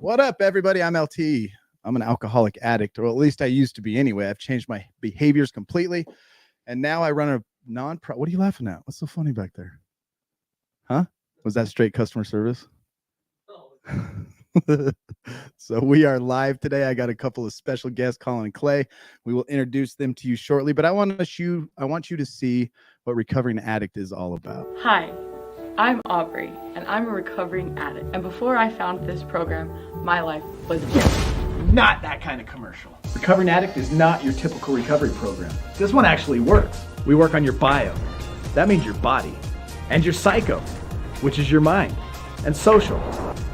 What up, everybody? I'm LT. I'm an alcoholic addict, or at least I used to be anyway. I've changed my behaviors completely, and now I run a non-profit. What are you laughing at? What's so funny back there? Huh? Was that straight customer service? So we are live today. I got a couple of special guests, Collin and Clay. We will introduce them to you shortly, but I want you to see what Recovering Addict is all about. Hi, I'm Aubrey, and I'm a recovering addict. And before I found this program, my life was not that kind of commercial. Recovering Addict is not your typical recovery program. This one actually works. We work on your bio. That means your body. And your psycho, which is your mind. And social.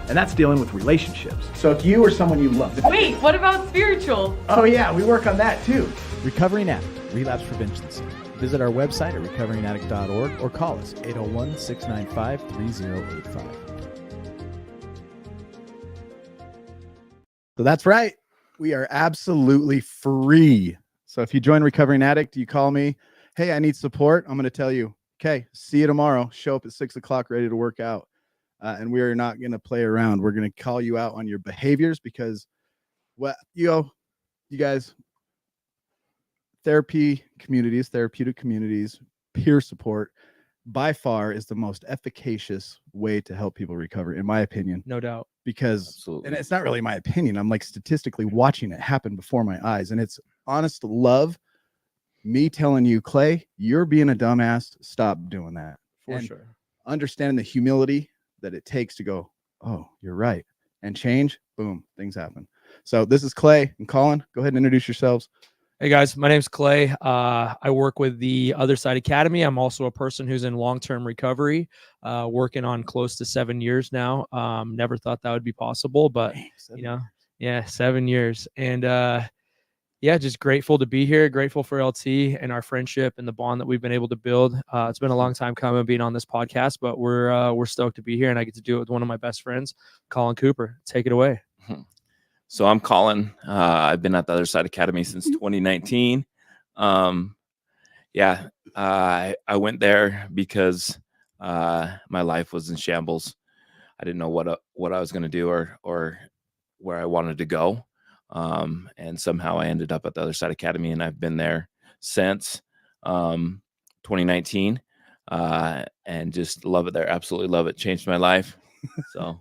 And that's dealing with relationships. So if you or someone you love... Wait, what about spiritual? Oh yeah, we work on that too. Recovering Addict, Relapse Prevention Center. Visit our website at recoveringaddict.org or call us 801-695-3085. So that's right. We are absolutely free. So if you join Recovering Addict, you call me, hey, I need support. I'm going to tell you, okay, see you tomorrow. Show up at 6 o'clock ready to work out. And we are not going to play around. We're going to call you out on your behaviors because, well, you guys, therapeutic communities, peer support, by far is the most efficacious way to help people recover, in my opinion. No doubt. Because, Absolutely. And it's not really my opinion. I'm like statistically watching it happen before my eyes. And it's honest love, me telling you, Clay, you're being a dumbass. Stop doing that. For sure. Understanding the humility that it takes to go, oh, you're right. And change, boom, things happen. So this is Clay and Collin. Go ahead and introduce yourselves. Hey guys, my name's Clay. I work with the Other Side Academy. I'm also a person who's in long-term recovery, working on close to 7 years now. Never thought that would be possible, but yeah, 7 years. And yeah, just grateful to be here. Grateful for LT and our friendship and the bond that we've been able to build. It's been a long time coming being on this podcast, but we're stoked to be here, and I get to do it with one of my best friends, Collin Cooper. Take it away. So I'm Collin. I've been at the Other Side Academy since 2019. I went there because my life was in shambles. I didn't know what I was going to do or where I wanted to go. And somehow I ended up at the Other Side Academy, and I've been there since 2019 and just love it there. Absolutely love it. Changed my life. So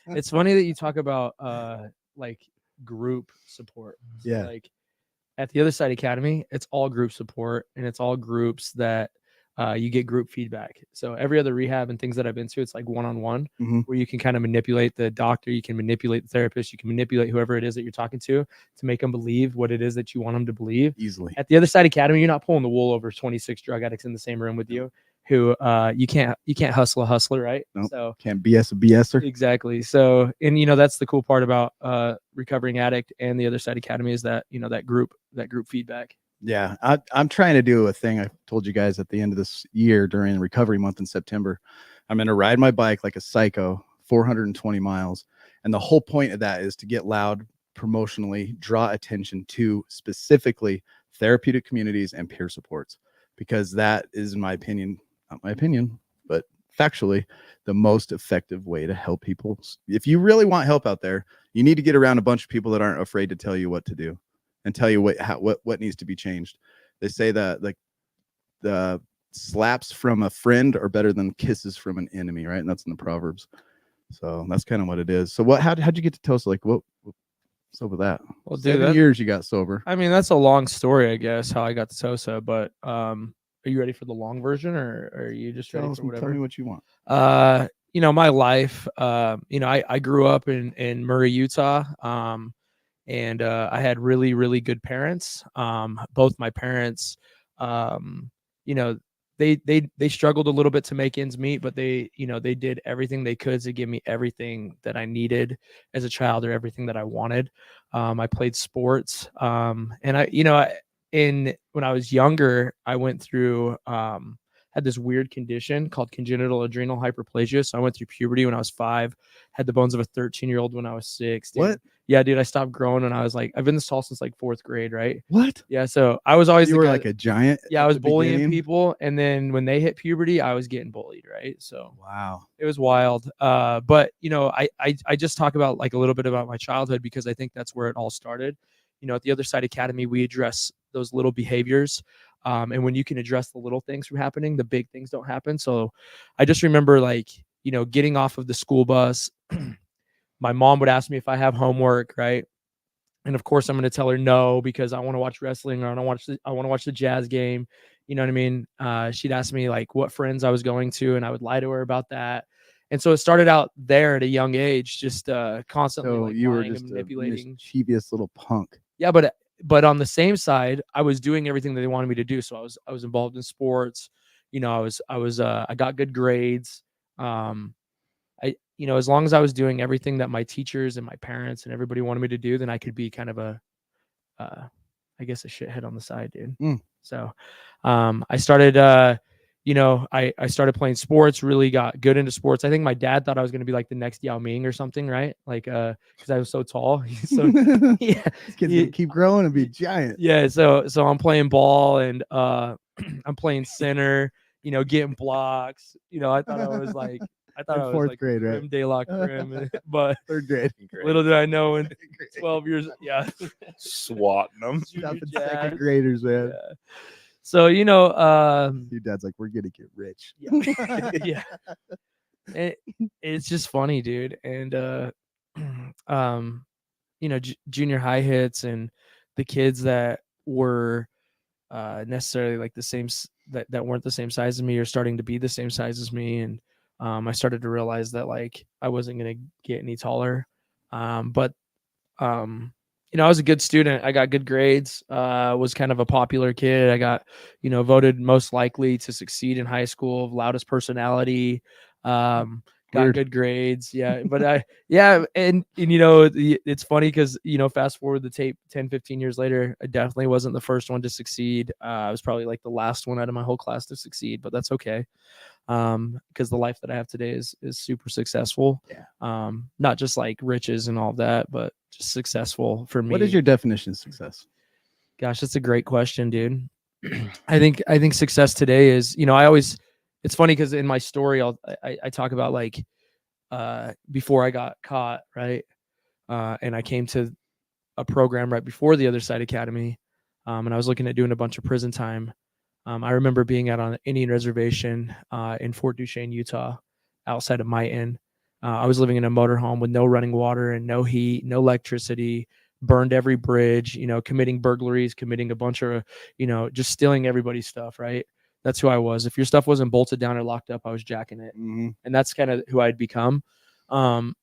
it's funny that you talk about like group support. Yeah. Like at the Other Side Academy, it's all group support, and it's all groups that you get group feedback. So every other rehab and things that I've been to, it's like one-on-one, where you can kind of manipulate the doctor, you can manipulate the therapist, you can manipulate whoever it is that you're talking to make them believe what it is that you want them to believe. Easily. At the Other Side Academy, you're not pulling the wool over 26 drug addicts in the same room with you who you can't hustle a hustler, right? Nope. So can't BS a BSer. Exactly. So, and that's the cool part about Recovering Addict and the Other Side Academy is that, that group feedback. Yeah, I'm trying to do a thing I told you guys at the end of this year during recovery month in September. I'm going to ride my bike like a psycho, 420 miles. And the whole point of that is to get loud, promotionally, draw attention to specifically therapeutic communities and peer supports, because that is, in my opinion, not my opinion, but factually, the most effective way to help people. If you really want help out there, you need to get around a bunch of people that aren't afraid to tell you what to do and tell you what needs to be changed. They say that like the slaps from a friend are better than kisses from an enemy, right? And that's in the Proverbs. So that's kind of what it is. So how'd you get to Tulsa? Like what's up with that? Well, dude, 7 years you got sober. I mean, that's a long story, I guess, how I got to Tulsa, but are you ready for the long version, or are you just ready for whatever? Tell me what you want. My life, I grew up in Murray, Utah. And I had really, really good parents. Both my parents, they struggled a little bit to make ends meet, but they did everything they could to give me everything that I needed as a child, or everything that I wanted. I played sports. And when I was younger, I went through had this weird condition called congenital adrenal hyperplasia. So I went through puberty when I was 5, had the bones of a 13-year-old when I was 6. Dude. What? Yeah, dude, I stopped growing when I was like, I've been this tall since like 4th grade, right? What? Yeah, so I was always You the were guy, like a giant. yeah, I at was the bullying beginning? people, and then when they hit puberty, I was getting bullied, right? So Wow. it was wild. But you know, I just talk about like a little bit about my childhood because I think that's where it all started. You know, at the Other Side Academy, we address those little behaviors. And when you can address the little things from happening, the big things don't happen. So I just remember like, you know, getting off of the school bus, my mom would ask me if I have homework, right? And of course I'm going to tell her no, because I want to watch wrestling, or I want to watch the Jazz game. You know what I mean? She'd ask me like what friends I was going to, and I would lie to her about that. And so it started out there at a young age, just constantly So like you were lying and just a manipulating. mischievous little punk. Yeah, but on the same side, I was doing everything that they wanted me to do. So I was involved in sports. You know, I got good grades. You know, as long as I was doing everything that my teachers and my parents and everybody wanted me to do, then I could be kind of a, I guess, a shithead on the side, dude. Mm. So, I started, you know, I started playing sports, really got good into sports. I think my dad thought I was going to be like the next Yao Ming or something, right? Like, cause I was so tall. So yeah, This kid's gonna keep growing and be giant. yeah. So I'm playing ball, and, I'm playing center, you know, getting blocks. You know, I thought I was like, In I was 4th like grade, right? Creme de la creme, but 3rd grade. little did I know in 12 years, yeah. Swatting them. Stopping Jazz. 2nd graders, man. Yeah. So, you know, Your dad's like, we're gonna get rich. yeah. It's just funny, dude. And you know, junior high hits, and the kids that were necessarily like the same that weren't the same size as me, are starting to be the same size as me. And I started to realize that like I wasn't gonna get any taller. But you know, I was a good student. I got good grades. Was kind of a popular kid. I got, you know, voted most likely to succeed in high school, loudest personality. Got Weird. good grades. Yeah. But and you know, it's funny because, you know, fast forward the tape 10, 15 years later, I definitely wasn't the first one to succeed. I was probably like the last one out of my whole class to succeed, but that's okay. Because the life that I have today is super successful. Yeah. Not just like riches and all that, but just successful for me. What is your definition of success? Gosh, that's a great question, dude. I think success today is, you know, it's funny because in my story, I talk about like, before I got caught, right. And I came to a program right before the Other Side Academy. And I was looking at doing a bunch of prison time. I remember being out on an Indian reservation in Fort Duchesne, Utah, outside of Mighton. I was living in a motorhome with no running water and no heat, no electricity, burned every bridge, you know, committing burglaries, committing a bunch of, you know, just stealing everybody's stuff, right? That's who I was. If your stuff wasn't bolted down or locked up, I was jacking it. Mm-hmm. And that's kind of who I'd become. And,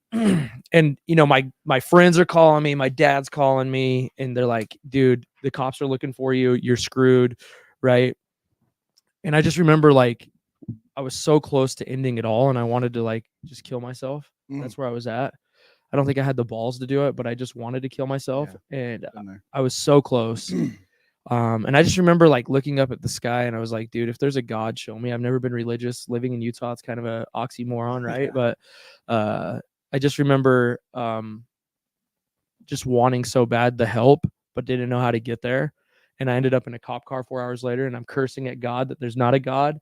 you know, my friends are calling me, my dad's calling me, and they're like, dude, the cops are looking for you. You're screwed, right? And I just remember like I was so close to ending it all, and I wanted to like just kill myself. That's where I was at. I don't think I had the balls to do it, but I just wanted to kill myself. Yeah, and been there. I was so close. And I just remember like looking up at the sky, and I was like, dude, if there's a God, show me. I've never been religious. Living in Utah, it's kind of a oxymoron, right? Yeah. But I just remember just wanting so bad to help, but didn't know how to get there. And I ended up in a cop car 4 hours later, and I'm cursing at God that there's not a God.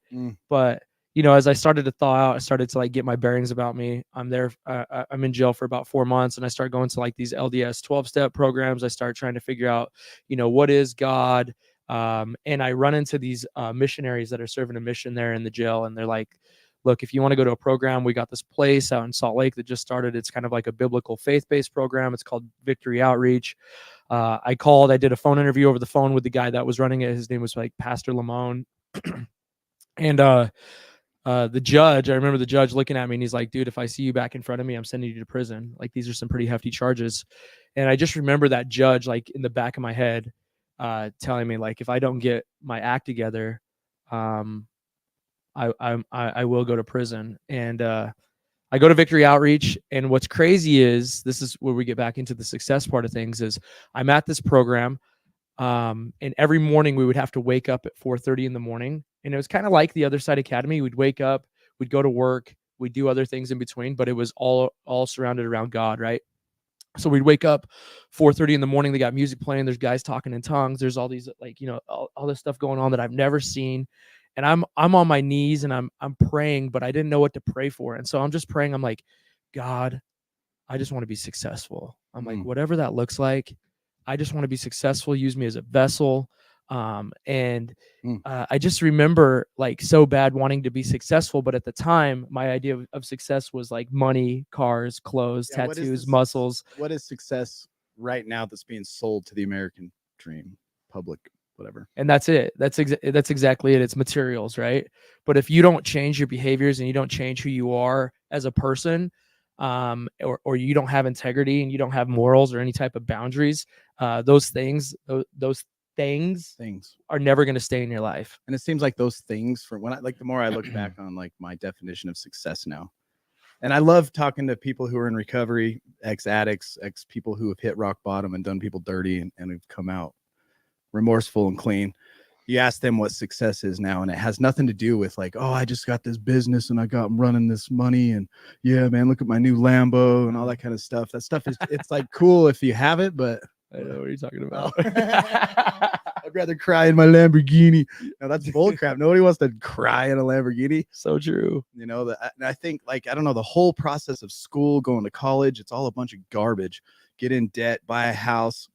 But, you know, as I started to thaw out, I started to like get my bearings about me. I'm there. I'm in jail for about 4 months, and I start going to like these LDS 12-step programs. I start trying to figure out, you know, what is God? And I run into these missionaries that are serving a mission there in the jail. And they're like, look, if you want to go to a program, we got this place out in Salt Lake that just started. It's kind of like a biblical faith-based program. It's called Victory Outreach. I did a phone interview over the phone with the guy that was running it. His name was like Pastor Lamone. And the judge, I remember the judge looking at me, and he's like, dude, if I see you back in front of me, I'm sending you to prison. Like, these are some pretty hefty charges. And I just remember that judge, like in the back of my head, telling me like, if I don't get my act together, I will go to prison. And I go to Victory Outreach, and what's crazy is, this is where we get back into the success part of things, is I'm at this program, and every morning we would have to wake up at 4:30 in the morning, And it was kind of like the Other Side Academy. We'd wake up, we'd go to work, we'd do other things in between, but it was all surrounded around God, right? So we'd wake up 4:30 in the morning. They got music playing. There's guys talking in tongues. There's all these like, all this stuff going on that I've never seen. And I'm on my knees and I'm praying, but I didn't know what to pray for. And so I'm just praying. I'm like, God, I just want to be successful. I'm like, whatever that looks like, I just want to be successful. Use me as a vessel. I just remember like so bad wanting to be successful, but at the time my idea of success was like money, cars, clothes, tattoos, muscles. What is success right now that's being sold to the American dream public, whatever? And that's it. That's exactly it. It's materials, right? But if you don't change your behaviors and you don't change who you are as a person, or you don't have integrity and you don't have morals or any type of boundaries, those things are never going to stay in your life. And it seems like those things, from when the more I look back on like my definition of success now, and I love talking to people who are in recovery, ex-addicts, people who have hit rock bottom and done people dirty and have come out remorseful and clean. You ask them what success is now, and it has nothing to do with like, oh, I just got this business and I'm running this money, and yeah, man, look at my new Lambo and all that kind of stuff. That stuff is, it's like cool if you have it, but I know what you're talking about. I'd rather cry in my Lamborghini. No, that's bullcrap. Nobody wants to cry in a Lamborghini. So true. And I think like, I don't know, the whole process of school, going to college, it's all a bunch of garbage. Get in debt, buy a house.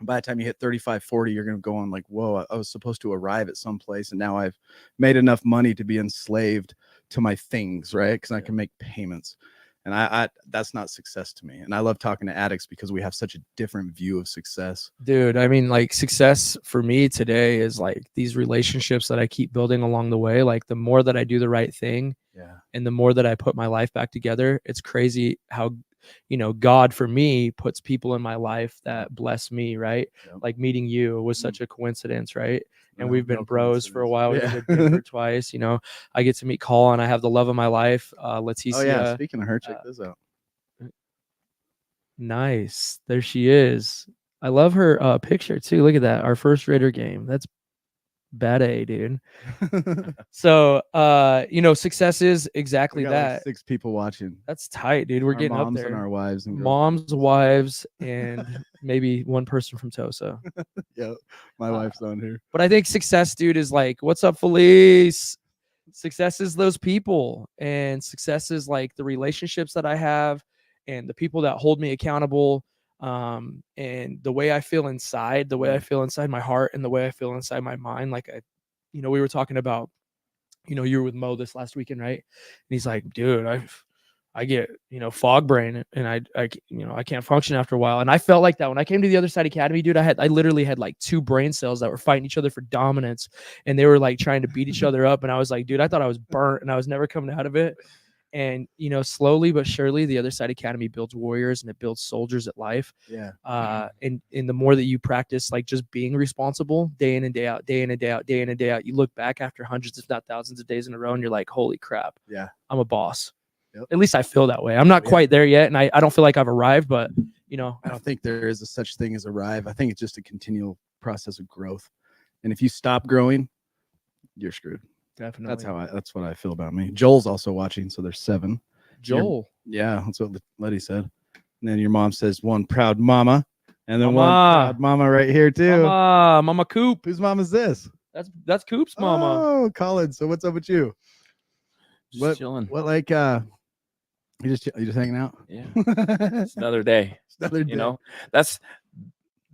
By the time you hit 35, 40, you're going to go on like, whoa, I was supposed to arrive at some place, and now I've made enough money to be enslaved to my things, right? Because I can make payments. And I that's not success to me. And I love talking to addicts because we have such a different view of success. Dude, I mean, like success for me today is like these relationships that I keep building along the way. Like the more that I do the right thing, and the more that I put my life back together, it's crazy how God for me puts people in my life that bless me, right? Like meeting you was such a coincidence, right? And we've been bros for a while. We've been dinner twice. I get to meet Collin. I have the love of my life. Leticia. Oh yeah, speaking of her, check this out. Nice. There she is. I love her picture too. Look at that. Our first Raider game. That's bad A, dude. So success is exactly that. Like 6 people watching. That's tight, dude. We're getting up there. And our wives and moms, wives, and maybe one person from Tosa. Yeah, my wife's on here. But I think success, dude, is like, what's up, Felice? Success is those people, and success is like the relationships that I have and the people that hold me accountable. And the way I feel inside, the way I feel inside my heart, and the way I feel inside my mind. Like we were talking about, you were with Mo this last weekend, right? And he's like, dude, I get, fog brain, and I can't function after a while. And I felt like that when I came to the Other Side Academy, dude. I literally had like 2 brain cells that were fighting each other for dominance, and they were like trying to beat each other up. And I was like, dude, I thought I was burnt and I was never coming out of it. And, slowly but surely, the Other Side Academy builds warriors and it builds soldiers at life. Yeah. And the more that you practice, like just being responsible day in and day out, day in and day out, day in and day out, you look back after hundreds, if not thousands of days in a row, and you're like, holy crap. Yeah. I'm a boss. Yep. At least I feel that way. I'm not quite there yet. And I don't feel like I've arrived, but I don't think there is a such thing as arrive. I think it's just a continual process of growth. And if you stop growing, you're screwed. Definitely. That's what I feel about me. Joel's also watching, so there's 7. Joel. Yeah, that's what Letty said. And then your mom says, one proud mama, and then Mama. one proud mama right here too. Mama Coop. Whose mom is this? That's Coop's mama. Oh, Collin. So what's up with you? Just chilling. What like you just hanging out? Yeah. It's another day. It's another day.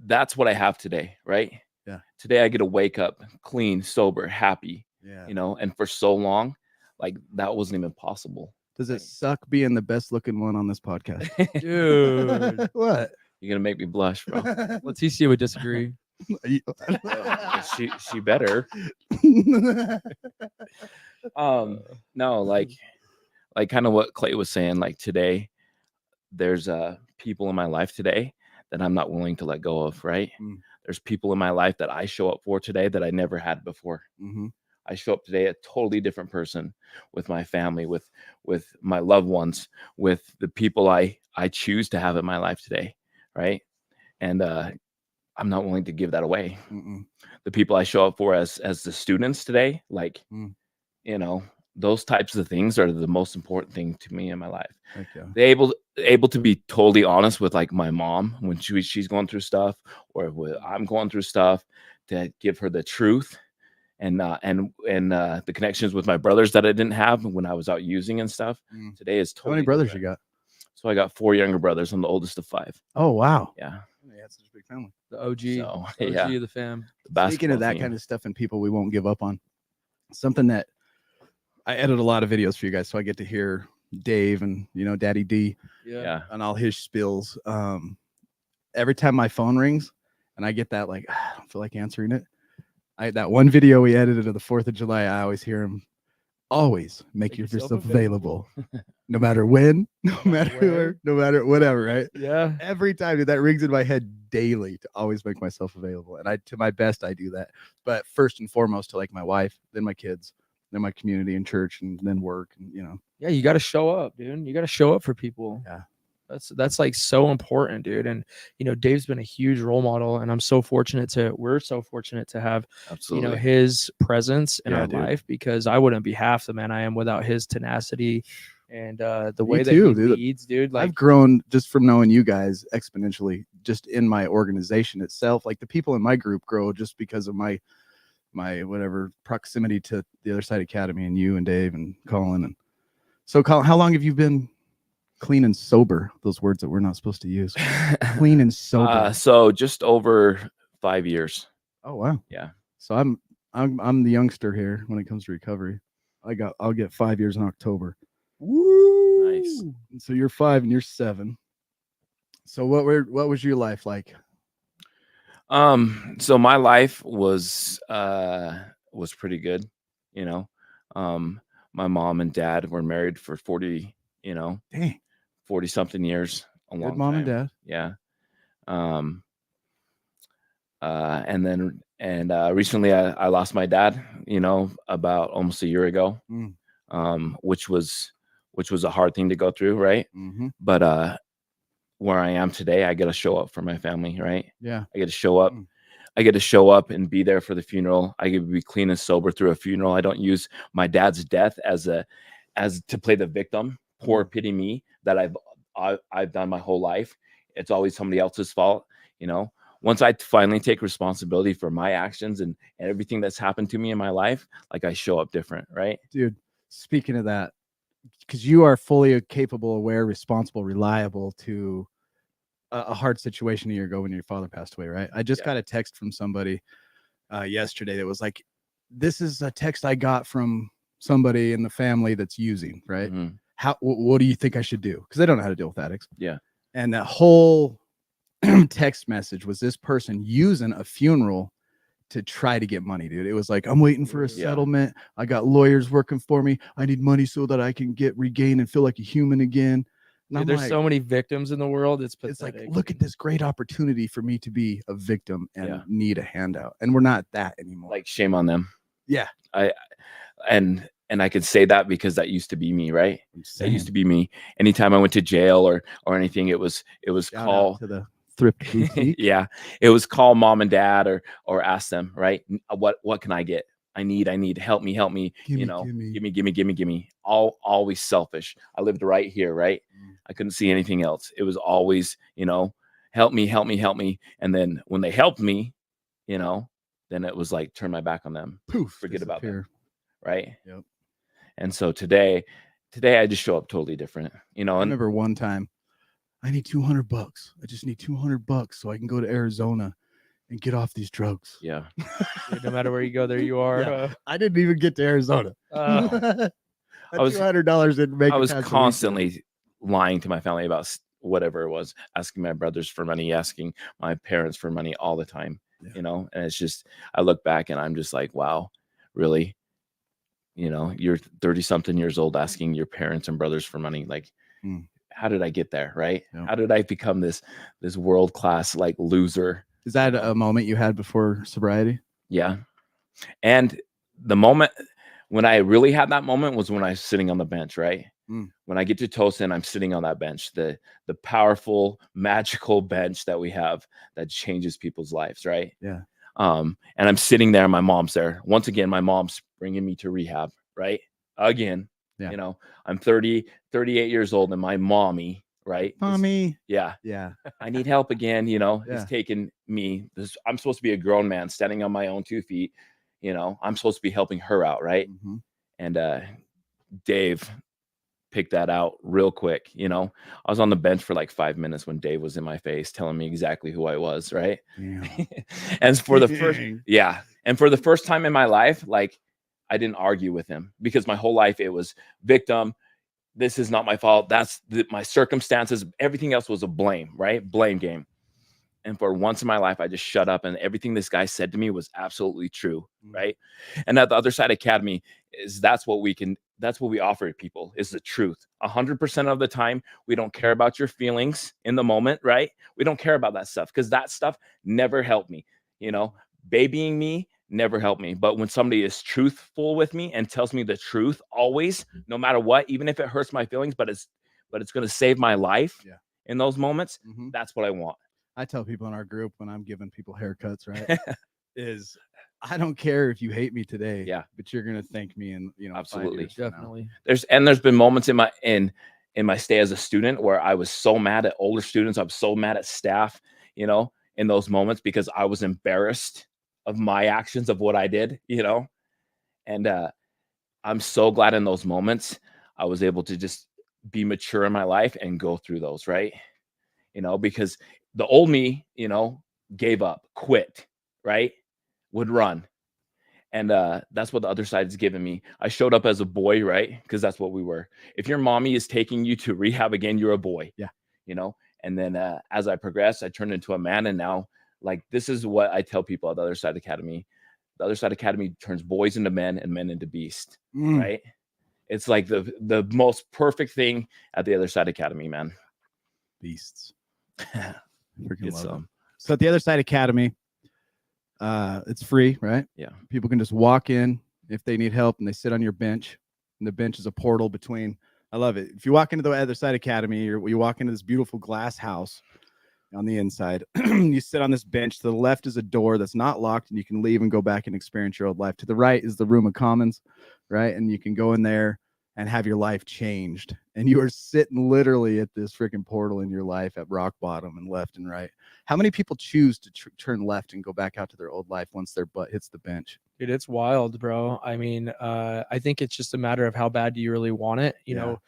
That's what I have today, right? Yeah. Today I get to wake up clean, sober, happy. Yeah. And for so long, like that wasn't even possible. Does it suck being the best looking one on this podcast? Dude. What? You're gonna make me blush, bro. Leticia would disagree. She better. No, like kind of what Clay was saying, like today there's people in my life today that I'm not willing to let go of, right? There's people in my life that I show up for today that I never had before. I show up today a totally different person, with my family, with my loved ones, with the people I choose to have in my life today, right? And I'm not willing to give that away. Mm-mm. The people I show up for as the students today, like, Mm. you know, those types of things are the most important thing to me in my life. Heck yeah. They able to be totally honest with like my mom when she's going through stuff, or when I'm going through stuff, to give her the truth, and the connections with my brothers that I didn't have when I was out using and stuff. Mm. Today is How totally many brothers different. you got? So I got 4 younger brothers. I'm the oldest of 5. Oh, wow. Yeah. Yeah, it's such a big family. The OG, So, OG yeah. of the fam. Speaking of that kind of stuff and people we won't give up on, something that I edit a lot of videos for you guys, so I get to hear Dave and, you know, Daddy D Yeah. and all his spills. Every time my phone rings and I get that, like, I don't feel like answering it. That one video we edited of the 4th of July, I always hear him, always make yourself available. No matter when, no matter where, no matter whatever, right? Yeah. Every time, dude, that rings in my head daily to always make myself available. And to my best, I do that. But first and foremost, to like my wife, then my kids, then my community and church, and then work, and, you know. Yeah, you got to show up, dude. You got to show up for people. Yeah. That's like so important, dude. And, you know, Dave's been a huge role model, and we're so fortunate to have, Absolutely. you know, his presence in Yeah, our dude. life, because I wouldn't be half the man I am without his tenacity and the way that too, he dude. leads, dude. Like, I've grown just from knowing you guys exponentially, just in my organization itself. Like the people in my group grow just because of my whatever proximity to the Other Side Academy and you and Dave and Collin. And so, Collin, how long have you been clean and sober? Those words that we're not supposed to use. Clean and sober. So just over 5 years. Oh wow. Yeah. So I'm the youngster here when it comes to recovery. I'll get 5 years in October. woo! Nice. So you're 5 and you're 7. So what was your life like? So my life was pretty good, you know. My mom and dad were married for 40, you know, Dang. 40 something years. A long Good mom and time. dad. Yeah. And recently I lost my dad, you know, about almost a year ago. Which was a hard thing to go through, right? Mm-hmm. But where I am today, I get to show up for my family, right? Yeah. I get to show up. I get to show up and be there for the funeral. I get to be clean and sober through a funeral. I don't use my dad's death as to play the victim. Poor pity me that I've done my whole life. It's always somebody else's fault, you know. Once I finally take responsibility for my actions and everything that's happened to me in my life, like I show up different, right? Dude, speaking of that, because you are fully capable, aware, responsible, reliable to a hard situation a year ago when your father passed away, right? I just got a text from somebody yesterday that was like, this is a text I got from somebody in the family that's using, right? Mm-hmm. What do you think I should do? Because they don't know how to deal with addicts. Yeah. And that whole text message was this person using a funeral to try to get money, dude. It was like, I'm waiting for a settlement. I got lawyers working for me. I need money so that I can regain and feel like a human again. Dude, there's so many victims in the world. It's pathetic. Like, look at this great opportunity for me to be a victim and need a handout. And we're not that anymore. Like, shame on them. Yeah. And I could say that because that used to be me, right? That used to be me. Anytime I went to jail or anything, it was call to the thrift boutique. Yeah, it was call mom and dad or ask them, right? What can I get? I need help me, Gimme, you know, gimme. give me. Always selfish. I lived right here, right? I couldn't see anything else. It was always, you know, help me. And then when they helped me, you know, then it was like turn my back on them. Poof, forget about them. Right. Yep. And so today I just show up totally different, you know. I remember one time I need $200. I just need $200 so I can go to Arizona and get off these drugs. Yeah. Dude, no matter where you go, there you are. Yeah. I didn't even get to Arizona. $200 didn't make it. I was constantly lying to my family about whatever it was, asking my brothers for money, asking my parents for money all the time, you know. And it's just, I look back and I'm just like, wow, really? You know, you're 30 something years old asking your parents and brothers for money. Like, how did I get there? Right. Yeah. How did I become this world-class like loser? Is that a moment you had before sobriety? Yeah. And the moment when I really had that moment was when I was sitting on the bench, right? When I get to Tosin, I'm sitting on that bench, the powerful, magical bench that we have that changes people's lives, right? Yeah. And I'm sitting there, my mom's there. Once again, my mom's bringing me to rehab, right? Again, Yeah. you know, I'm 38 years old, and my mommy, right? Mommy. Yeah. Yeah. I need help again, you know, Yeah. is taking me. I'm supposed to be a grown man standing on my own 2 feet. You know, I'm supposed to be helping her out, right? And Dave picked that out real quick. You know, I was on the bench for like 5 minutes when Dave was in my face telling me exactly who I was, right? And for the first, and for the first time in my life, like, I didn't argue with him, because my whole life it was victim. This is not my fault. That's my circumstances. Everything else was a blame, right? Blame game. And for once in my life, I just shut up, and everything this guy said to me was absolutely true, right? And at the Other Side Academy that's what we offer to people, is the truth. 100% of the time, we don't care about your feelings in the moment, right? We don't care about that stuff, because that stuff never helped me. You know, babying me never helped me. But when somebody is truthful with me and tells me the truth always, no matter what, even if it hurts my feelings, but it's going to save my life in those moments, that's what I want. I tell people in our group when I'm giving people haircuts, right, is I don't care if you hate me today, but you're gonna thank me in, you know, absolutely, 5 years definitely. There's been moments in my stay as a student where I was so mad at older students, I was so mad at staff, you know, in those moments, because I was embarrassed of my actions, of what I did, you know. And I'm so glad in those moments I was able to just be mature in my life and go through those, right? You know, because the old me, you know, gave up, quit, right? Would run. And that's what the other side has given me. I showed up as a boy, right? Because that's what we were. If your mommy is taking you to rehab again, you're a boy. Yeah. You know, and then as I progressed, I turned into a man. And now, like, this is what I tell people at the Other Side Academy. The Other Side Academy turns boys into men and men into beasts, right? It's like the most perfect thing at the Other Side Academy, man. Beasts. Freaking love them. So at the Other Side Academy, it's free, right? Yeah. People can just walk in if they need help, and they sit on your bench, and the bench is a portal between. I love it. If you walk into the Other Side Academy, you walk into this beautiful glass house on the inside. You sit on this bench. To the left is a door that's not locked, and you can leave and go back and experience your old life. To the right is the room of commons, right? And you can go in there and have your life changed. And you are sitting literally at this freaking portal in your life at rock bottom, and left and right. How many people choose to turn left and go back out to their old life once their butt hits the bench? Dude, it's wild, bro. I mean, I think it's just a matter of how bad do you really want it. You know,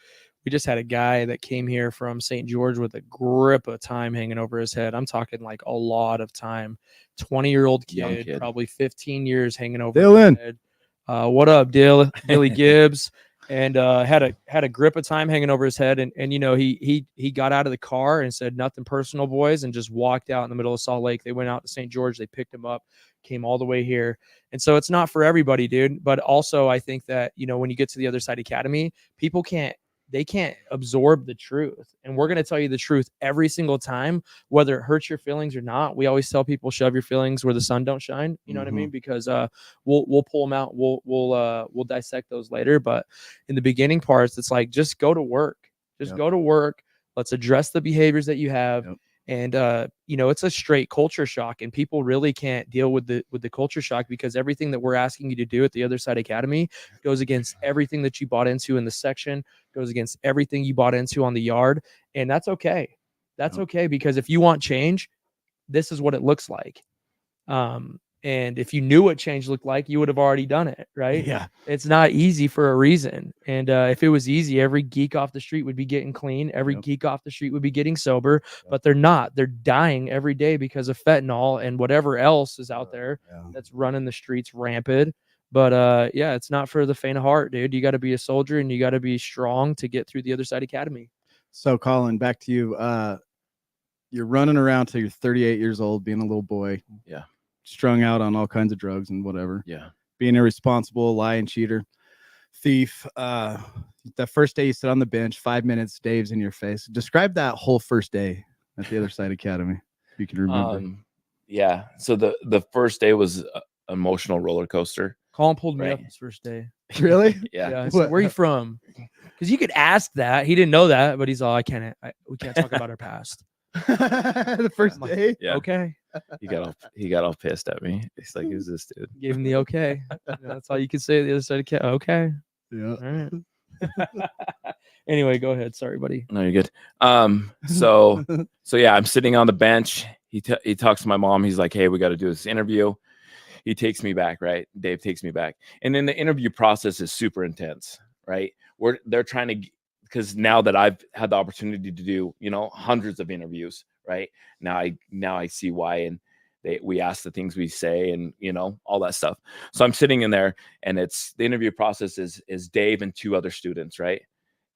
we just had a guy that came here from St. George with a grip of time hanging over his head. I'm talking like a lot of time. 20-year-old kid, probably 15 years hanging over his head. What up, Billy Gibbs? And had a grip of time hanging over his head, and you know, he got out of the car and said, "Nothing personal, boys," and just walked out in the middle of Salt Lake. They went out to St. George, they picked him up, came all the way here. And so it's not for everybody, dude. But also, I think that, you know, when you get to the Other Side Academy, people can't absorb the truth, and we're going to tell you the truth every single time, whether it hurts your feelings or not. We always tell people, shove your feelings where the sun don't shine. You know what I mean? Because we'll pull them out. We'll dissect those later. But in the beginning parts, it's like, just go to work. Go to work. Let's address the behaviors that you have. And you know, it's a straight culture shock, and people really can't deal with the culture shock, because everything that we're asking you to do at the Other Side Academy goes against everything that you bought into in the section, goes against everything you bought into on the yard. And that's okay. That's okay, because if you want change, this is what it looks like. And if you knew what change looked like, you would have already done it, right? Yeah. It's not easy for a reason. And if it was easy, every geek off the street would be getting clean. Every geek off the street would be getting sober, but they're not. They're dying every day because of fentanyl and whatever else is out there that's running the streets rampant. But yeah, it's not for the faint of heart, dude. You got to be a soldier, and you got to be strong to get through the Other Side Academy. So, Collin, back to you. You're running around till you're 38 years old, being a little boy. Yeah. Strung out on all kinds of drugs and whatever. Yeah. Being irresponsible, lying, cheater, thief. The first day you sit on the bench, 5 minutes, Dave's in your face. Describe that whole first day at the Other Side Academy, if you can remember. Yeah. So the first day was an emotional roller coaster. Collin pulled me up his first day. Really? Yeah. I said, where are you from? Because you could ask that. He didn't know that, but he's all, we can't talk about our past. The first day. Yeah. Okay. He got all pissed at me. He's like, who's this dude? Gave him the okay. That's all you could say. The other side of cat. Okay. Yeah. All right. Anyway, go ahead. Sorry, buddy. No, you're good. So yeah, I'm sitting on the bench. He talks to my mom. He's like, hey, we got to do this interview. He takes me back, right? Dave takes me back. And then the interview process is super intense, right? They're trying to, because now that I've had the opportunity to do, hundreds of interviews, right? Now I see why. And we ask the things we say and, all that stuff. So I'm sitting in there, and the interview process is Dave and 2 other students, right?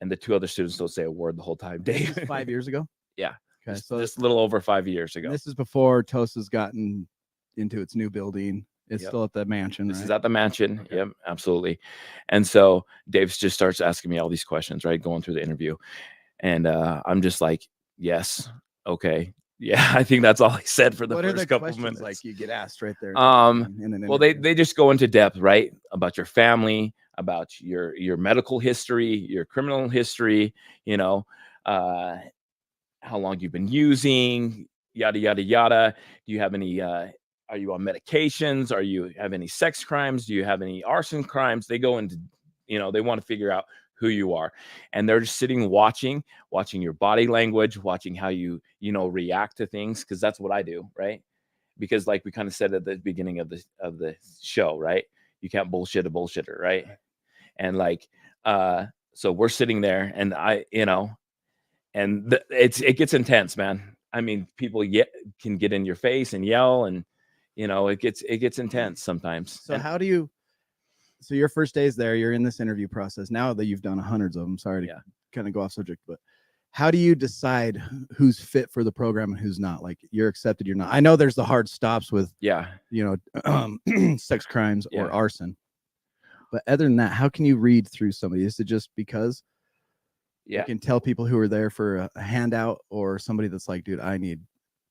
And the 2 other students don't say a word the whole time. Dave. 5 years ago. Yeah. Okay. So just a little over 5 years ago. This is before Tosa's gotten into its new building. It's still at the mansion. This right? is at the mansion. Okay. Yep, absolutely. And so Dave just starts asking me all these questions, right? Going through the interview. And I'm just like, yes, okay. Yeah, I think that's all he said for the What first couple of questions minutes. like you get asked right there? Um, in an Well, interview? they just go into depth, right? About your family, about your medical history, your criminal history, how long you've been using, yada, yada, yada. Do you have any, are you on medications? Are you have any sex crimes? Do you have any arson crimes? They go into, they want to figure out who you are. And they're just sitting watching your body language, watching how you react to things. Cause that's what I do. Right. Because like we kind of said at the beginning of the show, right? You can't bullshit a bullshitter. Right. And like, so we're sitting there and it gets intense, man. I mean, people can get in your face and yell, and it gets intense sometimes. So how do you? So your first days there, you're in this interview process. Now that you've done hundreds of them, sorry to kind of go off subject, but how do you decide who's fit for the program and who's not? Like you're accepted, you're not. I know there's the hard stops with sex crimes or arson, but other than that, how can you read through somebody? Is it just because? You can tell people who are there for a handout or somebody that's like, dude, I need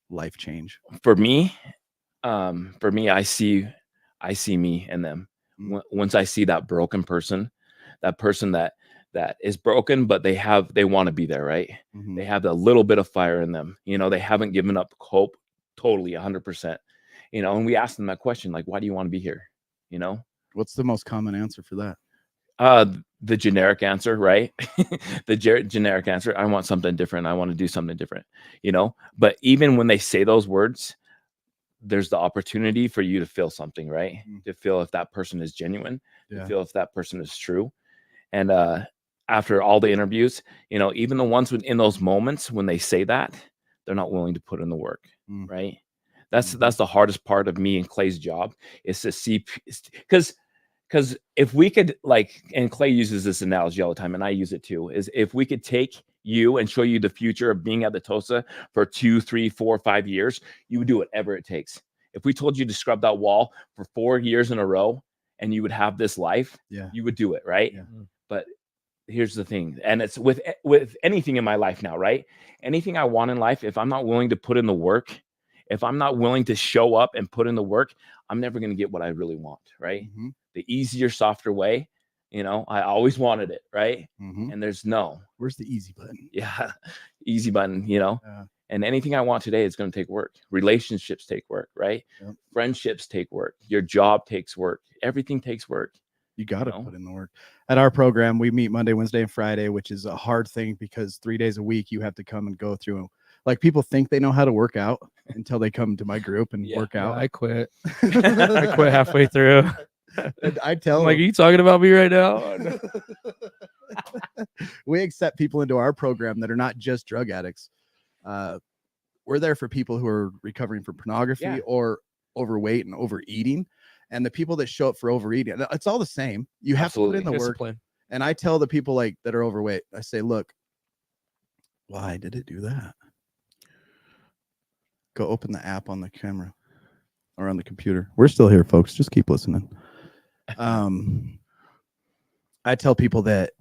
life change. For me, I see me in them. Once I see that broken person, that person that is broken, but they want to be there, right? Mm-hmm. They have a little bit of fire in them. They haven't given up hope totally 100%. And we ask them that question, like, why do you want to be here? What's the most common answer for that? The generic answer, right? The generic answer. I want something different. I want to do something different, but even when they say those words, there's the opportunity for you to feel something, right? Mm-hmm. To feel if that person is genuine, to feel if that person is true. And, after all the interviews, even the ones in those moments when they say that, they're not willing to put in the work, right? That's the hardest part of me and Clay's job is to see, because if we could, like, and Clay uses this analogy all the time, and I use it too, is if we could take you and show you the future of being at the TOSA for 2, 3, 4, 5 years, you would do whatever it takes. If we told you to scrub that wall for 4 years in a row and you would have this life, you would do it, right? Yeah. But here's the thing, and it's with anything in my life now, right? Anything I want in life, if I'm not willing to put in the work, if I'm not willing to show up and put in the work, I'm never going to get what I really want, right? Mm-hmm. The easier, softer way, I always wanted it, right? Mm-hmm. And where's the easy button? Yeah, easy button, and anything I want today is going to take work. Relationships take work, right? Yep. Friendships take work. Your job takes work. Everything takes work. You got to put in the work. At our program, we meet Monday, Wednesday, and Friday, which is a hard thing because 3 days a week you have to come and go through. Like people think they know how to work out until they come to my group and work out. I quit. I quit halfway through. I tell them, like, are you talking about me right now? We accept people into our program that are not just drug addicts. We're there for people who are recovering from pornography or overweight and overeating. And the people that show up for overeating, it's all the same. You have to put in the work. And I tell the people like that are overweight, I say, look, why did it do that? Go open the app on the camera or on the computer. We're still here, folks. Just keep listening. I tell people that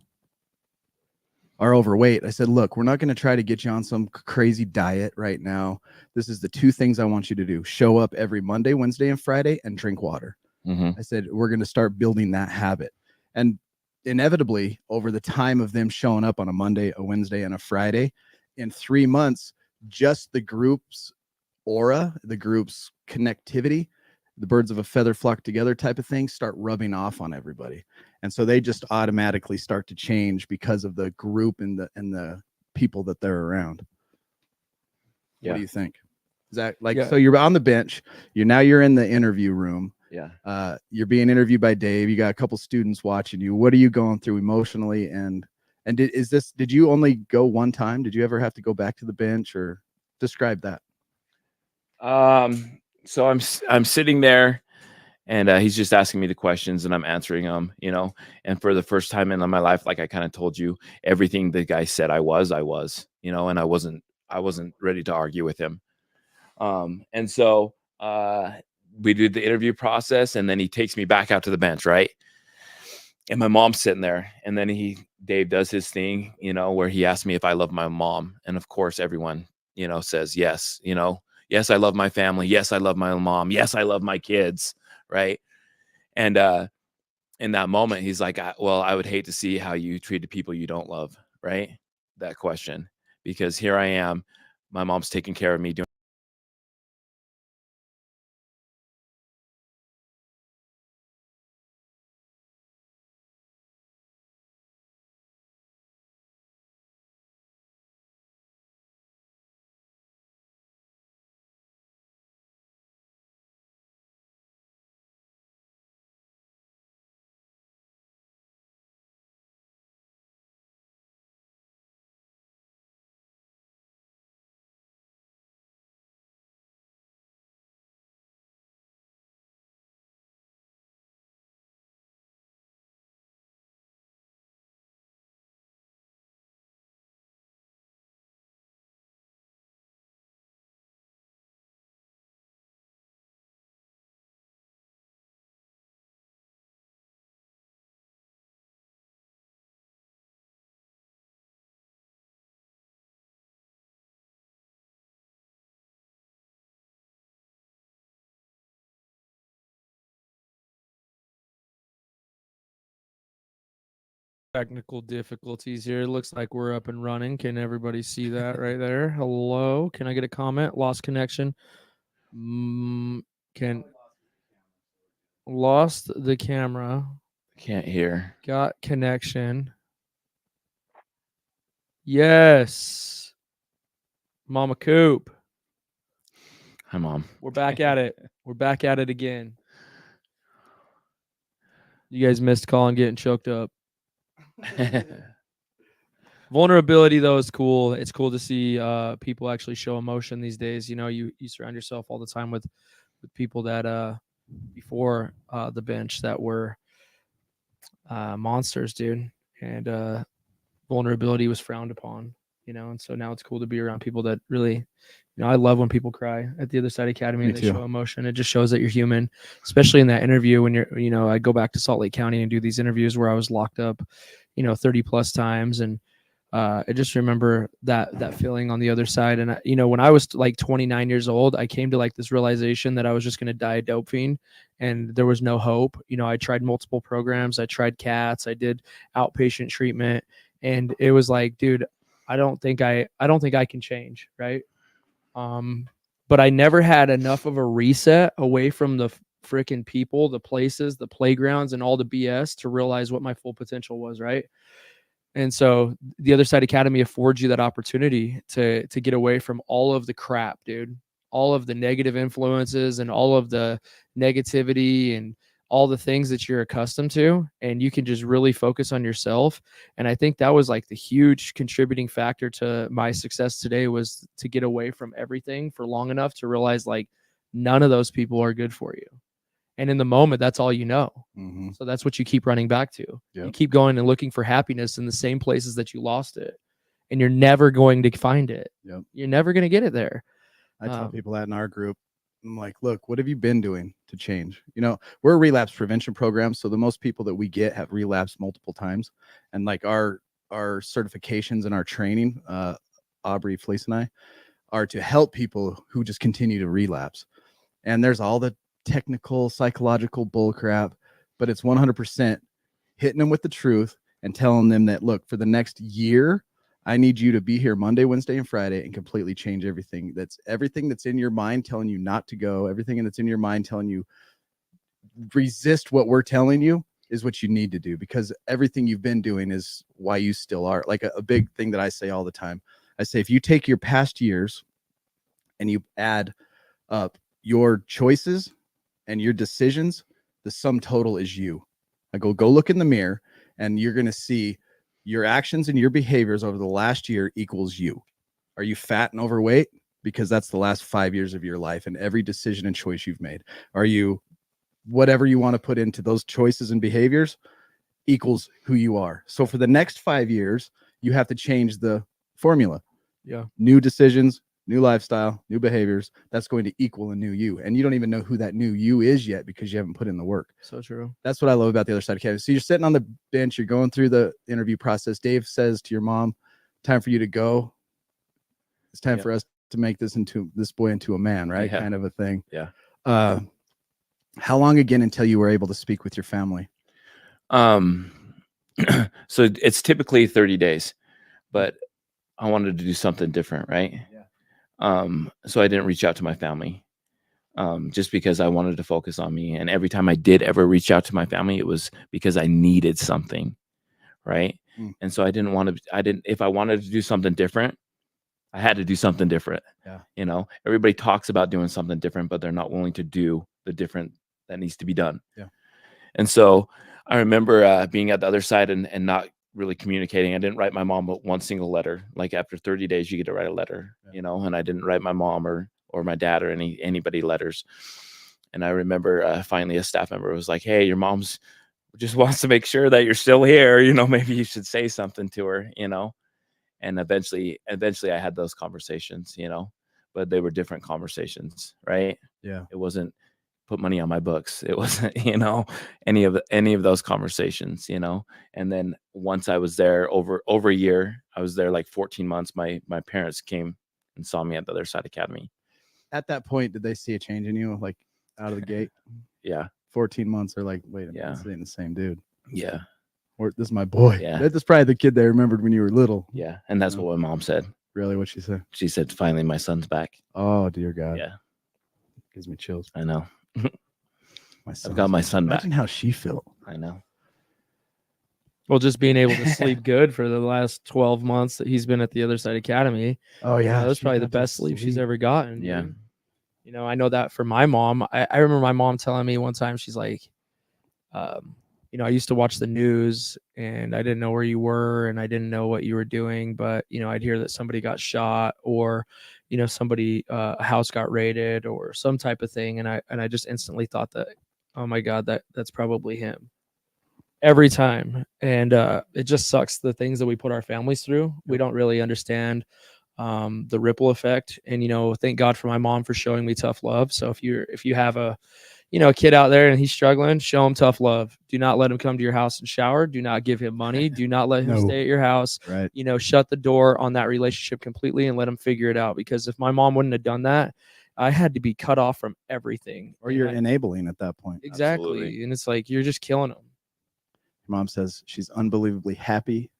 are overweight, I said, look, we're not going to try to get you on some crazy diet right now. This is the 2 things I want you to do. Show up every Monday, Wednesday, and Friday and drink water. Mm-hmm. I said, we're going to start building that habit. And inevitably, over the time of them showing up on a Monday, a Wednesday, and a Friday, in 3 months, just the group's aura, the group's connectivity, the birds of a feather flock together type of thing start rubbing off on everybody. And so they just automatically start to change because of the group and the people that they're around. What do you think? Is that like, so you're on the bench, you're in the interview room. Yeah. You're being interviewed by Dave. You got a couple students watching you. What are you going through emotionally? And did you only go one time? Did you ever have to go back to the bench, or describe that? So I'm sitting there, and he's just asking me the questions, and I'm answering them, and for the first time in my life, like I kind of told you, everything the guy said I was, and I wasn't ready to argue with him. And so we did the interview process, and then he takes me back out to the bench, right? And my mom's sitting there, and then Dave does his thing, where he asked me if I love my mom. And of course, everyone, says yes, yes, I love my family. Yes, I love my mom. Yes, I love my kids. Right. And in that moment, he's like, well, I would hate to see how you treat the people you don't love. Right. That question, because here I am, my mom's taking care of me, doing Technical difficulties here. It looks like we're up and running. Can everybody see that right there? Hello. Can I get a comment? Lost connection. Lost the camera. can't hear. Got connection. Yes. Mama Coop. Hi, Mom. We're back at it. We're back at it again. You guys missed Collin getting choked up. Vulnerability, though, is cool. It's cool to see people actually show emotion these days. You surround yourself all the time with people that before the bench that were monsters, dude. And vulnerability was frowned upon, and so now it's cool to be around people that really, I love when people cry at the Other Side Academy and they show emotion. It just shows that you're human, especially in that interview when you're, I go back to Salt Lake County and do these interviews where I was locked up, 30 plus times. And I just remember that feeling on the other side. And, when I was like 29 years old, I came to like this realization that I was just going to die a dope fiend and there was no hope. I tried multiple programs. I tried CATs. I did outpatient treatment. And it was like, dude, I don't think I can change. Right. But I never had enough of a reset away from the freaking people, the places, the playgrounds, and all the BS to realize what my full potential was. Right. And so the Other Side Academy affords you that opportunity to get away from all of the crap, dude, all of the negative influences and all of the negativity and all the things that you're accustomed to. And you can just really focus on yourself. And I think that was like the huge contributing factor to my success today, was to get away from everything for long enough to realize like none of those people are good for you. And in the moment, that's all you know. Mm-hmm. So that's what you keep running back to. Yep. You keep going and looking for happiness in the same places that you lost it. And you're never going to find it. Yep. You're never going to get it there. I tell people that in our group. I'm like, look, what have you been doing to change? We're a relapse prevention program. So the most people that we get have relapsed multiple times. And like our certifications and our training, Aubrey, Fleece, and I, are to help people who just continue to relapse. And there's all the technical, psychological bull crap, but it's 100% hitting them with the truth and telling them that, look, for the next year, I need you to be here Monday, Wednesday, and Friday and completely change everything. That's everything that's in your mind telling you not to go. Everything that's in your mind telling you resist what we're telling you is what you need to do, because everything you've been doing is why you still are. Like a big thing that I say all the time. I say, if you take your past years and you add up your choices and your decisions, the sum total is you. I go look in the mirror and you're going to see your actions and your behaviors over the last year equals you. Are you fat and overweight? Because that's the last 5 years of your life and every decision and choice you've made. Are you whatever you want to put into those choices and behaviors equals who you are. So for the next 5 years, you have to change the formula. Yeah. New decisions, new lifestyle, new behaviors. That's going to equal a new you. And you don't even know who that new you is yet because you haven't put in the work. So true. That's what I love about the other side of Academy. So you're sitting on the bench, you're going through the interview process. Dave says to your mom, time for you to go. It's time for us to make this boy into a man, right? Yeah. Kind of a thing. Yeah. How long again until you were able to speak with your family? So it's typically 30 days, but I wanted to do something different, right? Yeah. So I didn't reach out to my family, just because I wanted to focus on me. And every time I did ever reach out to my family, it was because I needed something, right? And so if I wanted to do something different, I had to do something different. Yeah. You know, everybody talks about doing something different, but they're not willing to do the different that needs to be done. Yeah. And so I remember being at the other side and not really communicating. I didn't write my mom one single letter. Like after 30 days, you get to write a letter, you know, and I didn't write my mom or my dad or anybody letters. And I remember finally a staff member was like, hey, your mom's just wants to make sure that you're still here. You know, maybe you should say something to her, you know. And eventually I had those conversations, you know, but they were different conversations, right? Yeah. It wasn't put money on my books. It wasn't, you know, any of those conversations, you know. And then once I was there over a year, I was there like 14 months. My parents came and saw me at the other side academy. At that point, did they see a change in you, like out of the gate? Yeah. 14 months, they're like, wait a minute, Yeah. this ain't the same dude. Yeah. Or this is my boy. Yeah. That's probably the kid they remembered when you were little. Yeah. And that's what my mom said. Really? What'd she say? She said, finally, my son's back. Oh, dear God. Yeah. Gives me chills. I know. I've got my son back. Imagine how she felt. I know. Well, just being able to sleep good for the last 12 months that he's been at the other side academy. Oh, yeah. That's probably the best sleep she's ever gotten. Yeah. Dude. You know, I know that for my mom. I remember my mom telling me one time, she's like, you know, I used to watch the news and I didn't know where you were and I didn't know what you were doing, but, you know, I'd hear that somebody got shot or, you know, somebody, a house got raided or some type of thing. And I just instantly thought that, oh my God, that's probably him every time. And it just sucks the things that we put our families through. We don't really understand the ripple effect. And, you know, thank God for my mom for showing me tough love. So if you have a kid out there and he's struggling, show him tough love. Do not let him come to your house and shower. Do not give him money. Do not let him stay at your house. Right. You know, shut the door on that relationship completely and let him figure it out. Because if my mom wouldn't have done that, I had to be cut off from everything. Or you're enabling at that point. Exactly. Absolutely. And it's like, you're just killing them. Your mom says she's unbelievably happy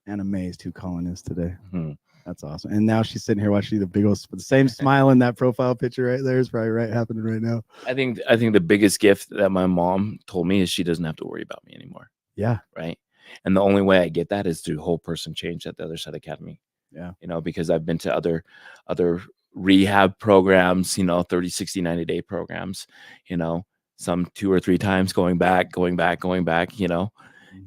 and amazed who Collin is today. Mm-hmm. That's awesome. And now she's sitting here watching the big old, the same smile in that profile picture right there is probably happening right now. I think the biggest gift that my mom told me is she doesn't have to worry about me anymore. Yeah. Right. And the only way I get that is through whole person change at the other side academy. Yeah. You know, because I've been to other rehab programs, you know, 30, 60, 90-day programs, you know, some 2 or 3 times going back, you know.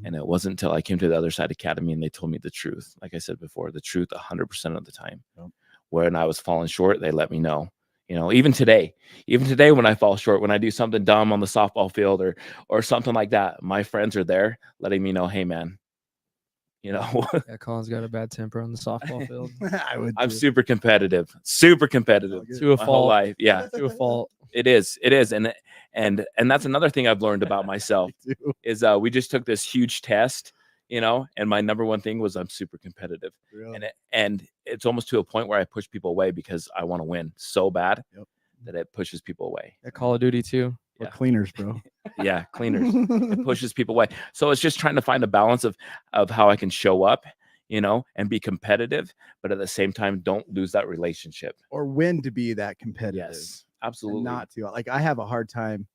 And it wasn't until I came to the other side academy and they told me the truth. Like I said before, the truth 100% of the time. Yep. When I was falling short, they let me know. You know, even today when I fall short, when I do something dumb on the softball field or something like that, my friends are there letting me know, hey man, you know. Yeah, Colin's got a bad temper on the softball field. I'm super competitive to a my whole fault. life. Yeah. To a fault. It is. And that's another thing I've learned about myself is we just took this huge test, you know, and my number one thing was I'm super competitive. Really? And it's almost to a point where I push people away because I want to win so bad that it pushes people away. Call of Duty too. We're Yeah. cleaners, bro. Yeah, cleaners. It pushes people away. So it's just trying to find a balance of how I can show up, and be competitive, but at the same time, don't lose that relationship. Or when to be that competitive. Yes, And absolutely. not to. Like, I have a hard time.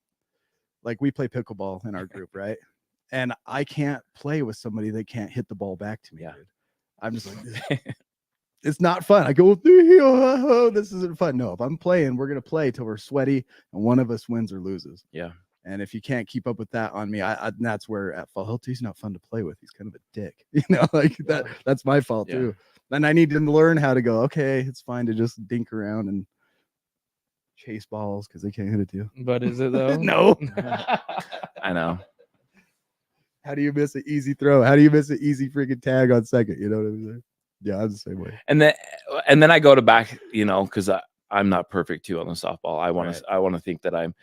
Like, we play pickleball in our group, right? And I can't play with somebody that can't hit the ball back to me. Yeah. Dude. I'm just like, it's not fun. I go, this isn't fun. No, if I'm playing, we're gonna play till we're sweaty and one of us wins or loses. Yeah. And if you can't keep up with that on me, that's where at fault. He's not fun to play with. He's kind of a dick, like that. That's my fault too. And I need to learn how to go. Okay, it's fine to just dink around and chase balls because they can't hit it to you. But is it though? No. I know. How do you miss an easy throw? How do you miss an easy freaking tag on second? You know what I'm saying? Yeah, I'm the same way. And then I go to back, because I'm not perfect too on the softball. I want to think that I'm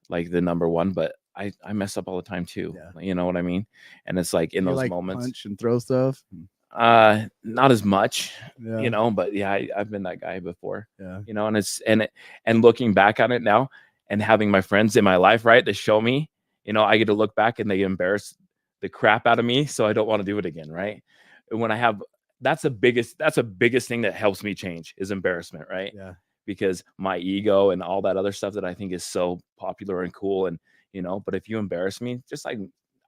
like the number one, but I mess up all the time too. Yeah. You know what I mean? And it's like in You those like moments, punch and throw stuff. not as much, Yeah. but yeah, I've been that guy before. Yeah. And looking back on it now and having my friends in my life, right, to show me, I get to look back and they embarrass the crap out of me, so I don't want to do it again, right? And when I have that's the biggest thing that helps me change is embarrassment, right? Yeah. Because my ego and all that other stuff that I think is so popular and cool, and but if you embarrass me, just like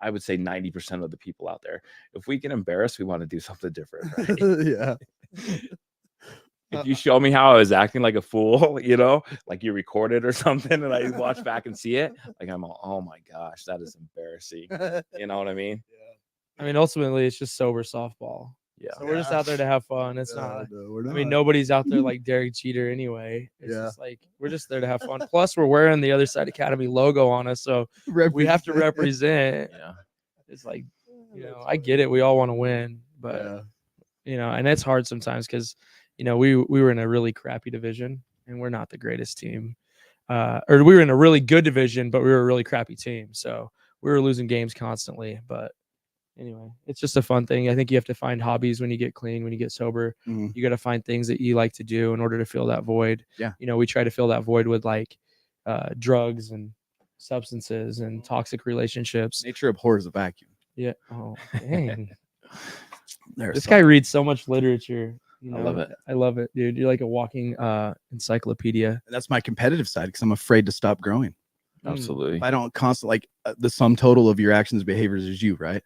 I would say 90% of the people out there, if we get embarrassed, we want to do something different, right? Yeah. If you show me how I was acting like a fool, like you recorded or something, and I watch back and see it, like I'm all, oh my gosh, that is embarrassing. You know what I mean? I mean, ultimately, it's just sober softball. Yeah. So we're just out there to have fun. It's not. No, we're not. I mean, nobody's out there like Derek Jeter anyway. It's Yeah. just like we're just there to have fun. Plus, we're wearing the Other Side Academy logo on us, so we have to represent. Yeah. It's like, I get it. We all want to win, but and it's hard sometimes because we were in a really crappy division and we're not the greatest team. Or we were in a really good division, but we were a really crappy team. So we were losing games constantly. But anyway, it's just a fun thing. I think you have to find hobbies when you get clean, when you get sober. Mhm. You got to find things that you like to do in order to fill that void. Yeah. We try to fill that void with like drugs and substances and toxic relationships. Nature abhors a vacuum. Yeah. Oh, dang. There's This guy reads so much literature. I love it. I love it, dude. You're like a walking encyclopedia. And that's my competitive side because I'm afraid to stop growing. Absolutely. If I don't constantly the sum total of your actions and behaviors is you, right?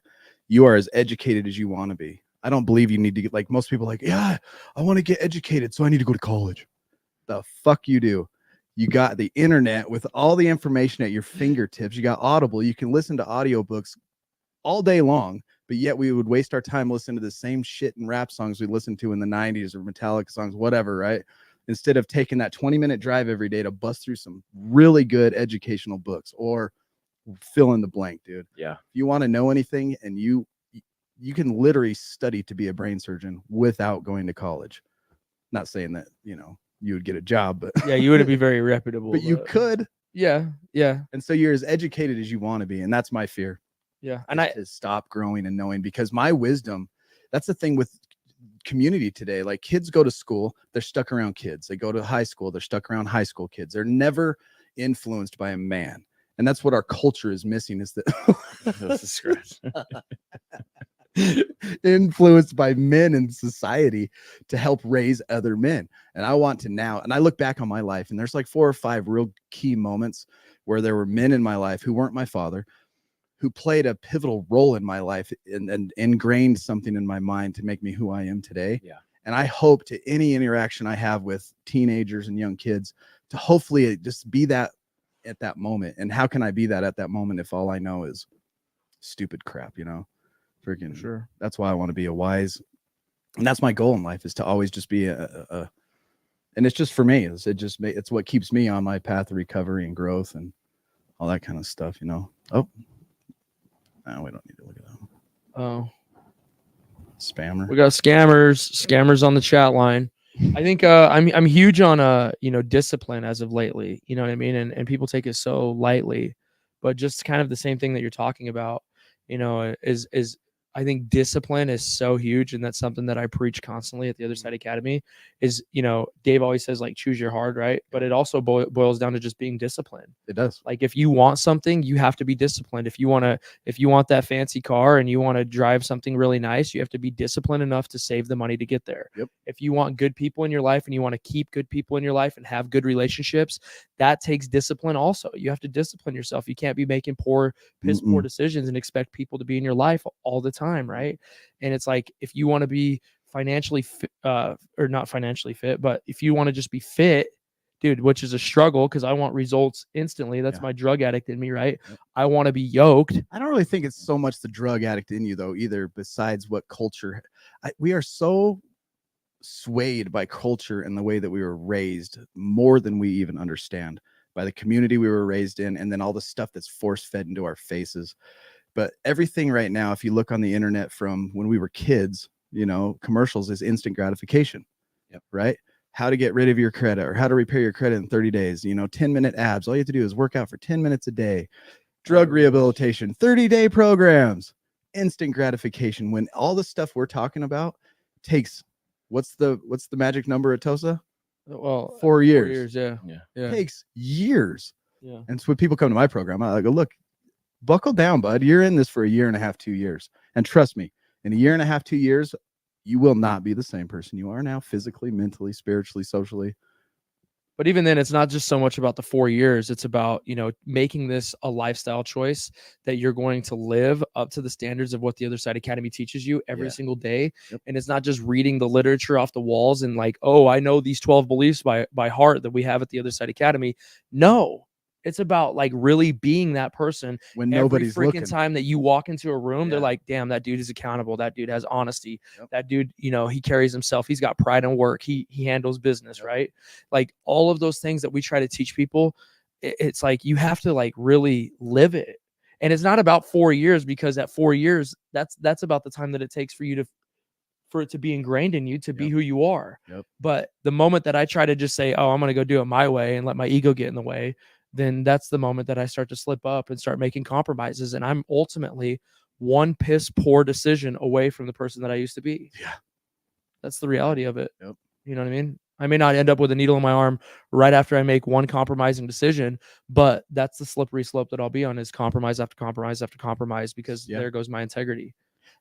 You are as educated as you want to be. I don't believe you need to get like most people are like, yeah, I want to get educated, so I need to go to college. The fuck you do. You got the internet with all the information at your fingertips. You got Audible. You can listen to audiobooks all day long, but yet we would waste our time listening to the same shit and rap songs we listened to in the 90s or Metallica songs, whatever, right? Instead of taking that 20-minute drive every day to bust through some really good educational books or fill in the blank, dude. Yeah. If you want to know anything and you can literally study to be a brain surgeon without going to college. Not saying that, you would get a job, but Yeah, you wouldn't be very reputable. but you could. Yeah. Yeah. And so you're as educated as you want to be. And that's my fear. Yeah. And to stop growing and knowing, because my wisdom, that's the thing with community today. Like kids go to school, they're stuck around kids. They go to high school, they're stuck around high school kids. They're never influenced by a man. And that's what our culture is missing is that That's a scratch. influenced by men in society to help raise other men. And I want to now, and I look back on my life and there's like 4 or 5 real key moments where there were men in my life who weren't my father, who played a pivotal role in my life and ingrained something in my mind to make me who I am today. Yeah. And I hope to any interaction I have with teenagers and young kids to hopefully just be that at that moment. And how can I be that at that moment if all I know is stupid crap, freaking Sure. That's why I want to be a wise, and that's my goal in life is to always just be and it's just for me, it's what keeps me on my path of recovery and growth and all that kind of stuff, Oh, no, we don't need to look at that. Oh, Spammer. we got scammers on the chat line. I think I'm huge on discipline as of lately. You know what I mean? And people take it so lightly, but just kind of the same thing that you're talking about, is I think discipline is so huge, and that's something that I preach constantly at the Other Side Academy. Is, you know, Dave always says like choose your hard, right? But it also boils down to just being disciplined. It does. Like if you want something, you have to be disciplined. If you want that fancy car and you want to drive something really nice, you have to be disciplined enough to save the money to get there. Yep. If you want good people in your life and you want to keep good people in your life and have good relationships, that takes discipline also. You have to discipline yourself. You can't be making poor decisions and expect people to be in your life all the time, right? And it's like, if you want to be financially fit, or not financially fit, but if you want to just be fit, dude, which is a struggle because I want results instantly. That's my drug addict in me, right? Yep. I want to be yoked. I don't really think it's so much the drug addict in you though either, besides what culture. We are so swayed by culture and the way that we were raised more than we even understand, by the community we were raised in, and then all the stuff that's force fed into our faces. But everything right now, if you look on the internet from when we were kids, you know, commercials is instant gratification. Yep. Right? How to get rid of your credit, or how to repair your credit in 30 days. You know, 10-minute abs. All you have to do is work out for 10 minutes a day. Drug rehabilitation, 30-day programs, instant gratification. When all the stuff we're talking about takes, what's the magic number at TOSA? Well, 4 years. 4 years, yeah. Takes years. Yeah. And so when people come to my program, I go, look, buckle down, bud. You're in this for 1.5 years, 2 years. And trust me, in 1.5 years, 2 years, you will not be the same person you are now, physically, mentally, spiritually, socially. But even then, it's not just so much about the 4 years. It's about, you know, making this a lifestyle choice that you're going to live up to the standards of what the Other Side Academy teaches you every single day. Yep. And it's not just reading the literature off the walls and like, oh, I know these 12 beliefs by heart that we have at the Other Side Academy. No. It's about like really being that person when nobody's every freaking looking. Time that you walk into a room, they're like, damn, that dude is accountable. That dude has honesty. Yep. That dude, you know, he carries himself. He's got pride in work. He handles business, right? Like all of those things that we try to teach people, it's like you have to like really live it. And it's not about 4 years, because at 4 years, that's about the time that it takes for you for it to be ingrained in you to be who you are. Yep. But the moment that I try to just say, oh, I'm going to go do it my way and let my ego get in the way, then that's the moment that I start to slip up and start making compromises. And I'm ultimately one piss poor decision away from the person that I used to be. Yeah. That's the reality of it. Yep. You know what I mean? I may not end up with a needle in my arm right after I make one compromising decision, but that's the slippery slope that I'll be on, is compromise after compromise after compromise, because there goes my integrity.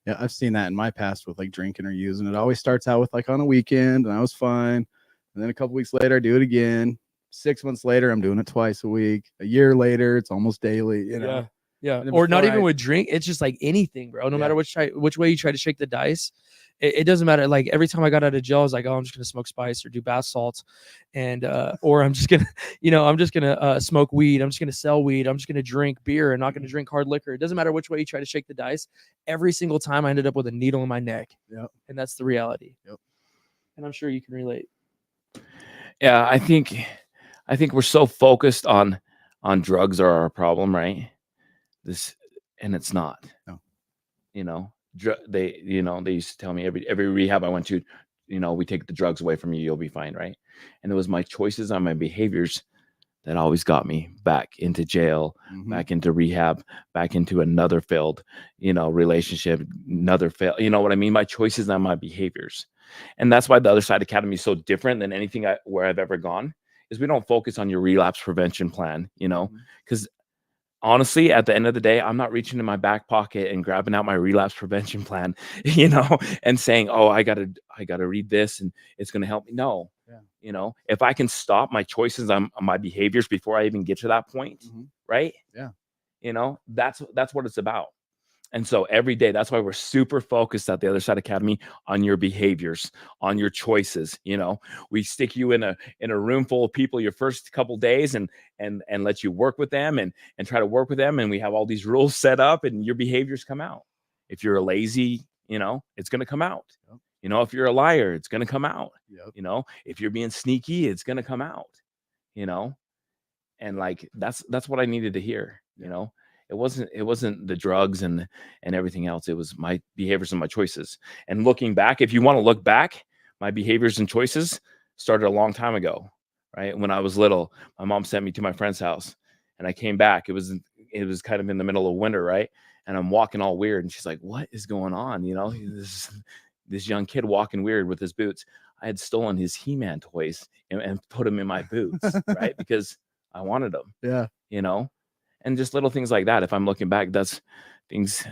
Yeah, I've seen that in my past with like drinking or using. It always starts out with like on a weekend and I was fine. And then a couple weeks later, I do it again. 6 months later, I'm doing it twice a week. A year later, it's almost daily, you know? Yeah. Or not even with drink. It's just like anything, bro. No matter which way you try to shake the dice, it doesn't matter. Like every time I got out of jail, I was like, oh, I'm just going to smoke spice or do bath salts. And, or I'm just going to, smoke weed. I'm just going to sell weed. I'm just going to drink beer and not going to drink hard liquor. It doesn't matter which way you try to shake the dice. Every single time I ended up with a needle in my neck. Yep. And that's the reality. Yep. And I'm sure you can relate. Yeah, I think we're so focused on drugs are our problem, right? And it's not. No. You know, they used to tell me every rehab I went to, you know, we take the drugs away from you, you'll be fine, right? And it was my choices on my behaviors that always got me back into jail, back into rehab, back into another failed, you know, relationship, another fail. You know what I mean? My choices on my behaviors. And that's why the Other Side Academy is so different than anything where I've ever gone, is we don't focus on your relapse prevention plan, you know, because honestly, at the end of the day, I'm not reaching in my back pocket and grabbing out my relapse prevention plan, you know, and saying, oh, I gotta read this and it's going to help me. No, you know, if I can stop my choices on my behaviors before I even get to that point, right? Yeah. You know, that's what it's about. And so every day, that's why we're super focused at the Other Side Academy on your behaviors, on your choices. You know, we stick you in a room full of people your first couple days and let you work with them and try to work with them. And we have all these rules set up and your behaviors come out. If you're a lazy, you know, it's going to come out. Yep. You know, if you're a liar, it's going to come out. Yep. You know, if you're being sneaky, it's going to come out, you know, and like, that's what I needed to hear, you know. It wasn't the drugs and everything else. It was my behaviors and my choices. And looking back, if you want to look back, my behaviors and choices started a long time ago, right? When I was little, my mom sent me to my friend's house and I came back. It was kind of in the middle of winter, right? and I'm walking all weird. And she's like, what is going on? You know, this young kid walking weird with his boots. I had stolen his He-Man toys and put them in my boots, right? Because I wanted them, Yeah. you know, and just little things like that. If I'm looking back, that's things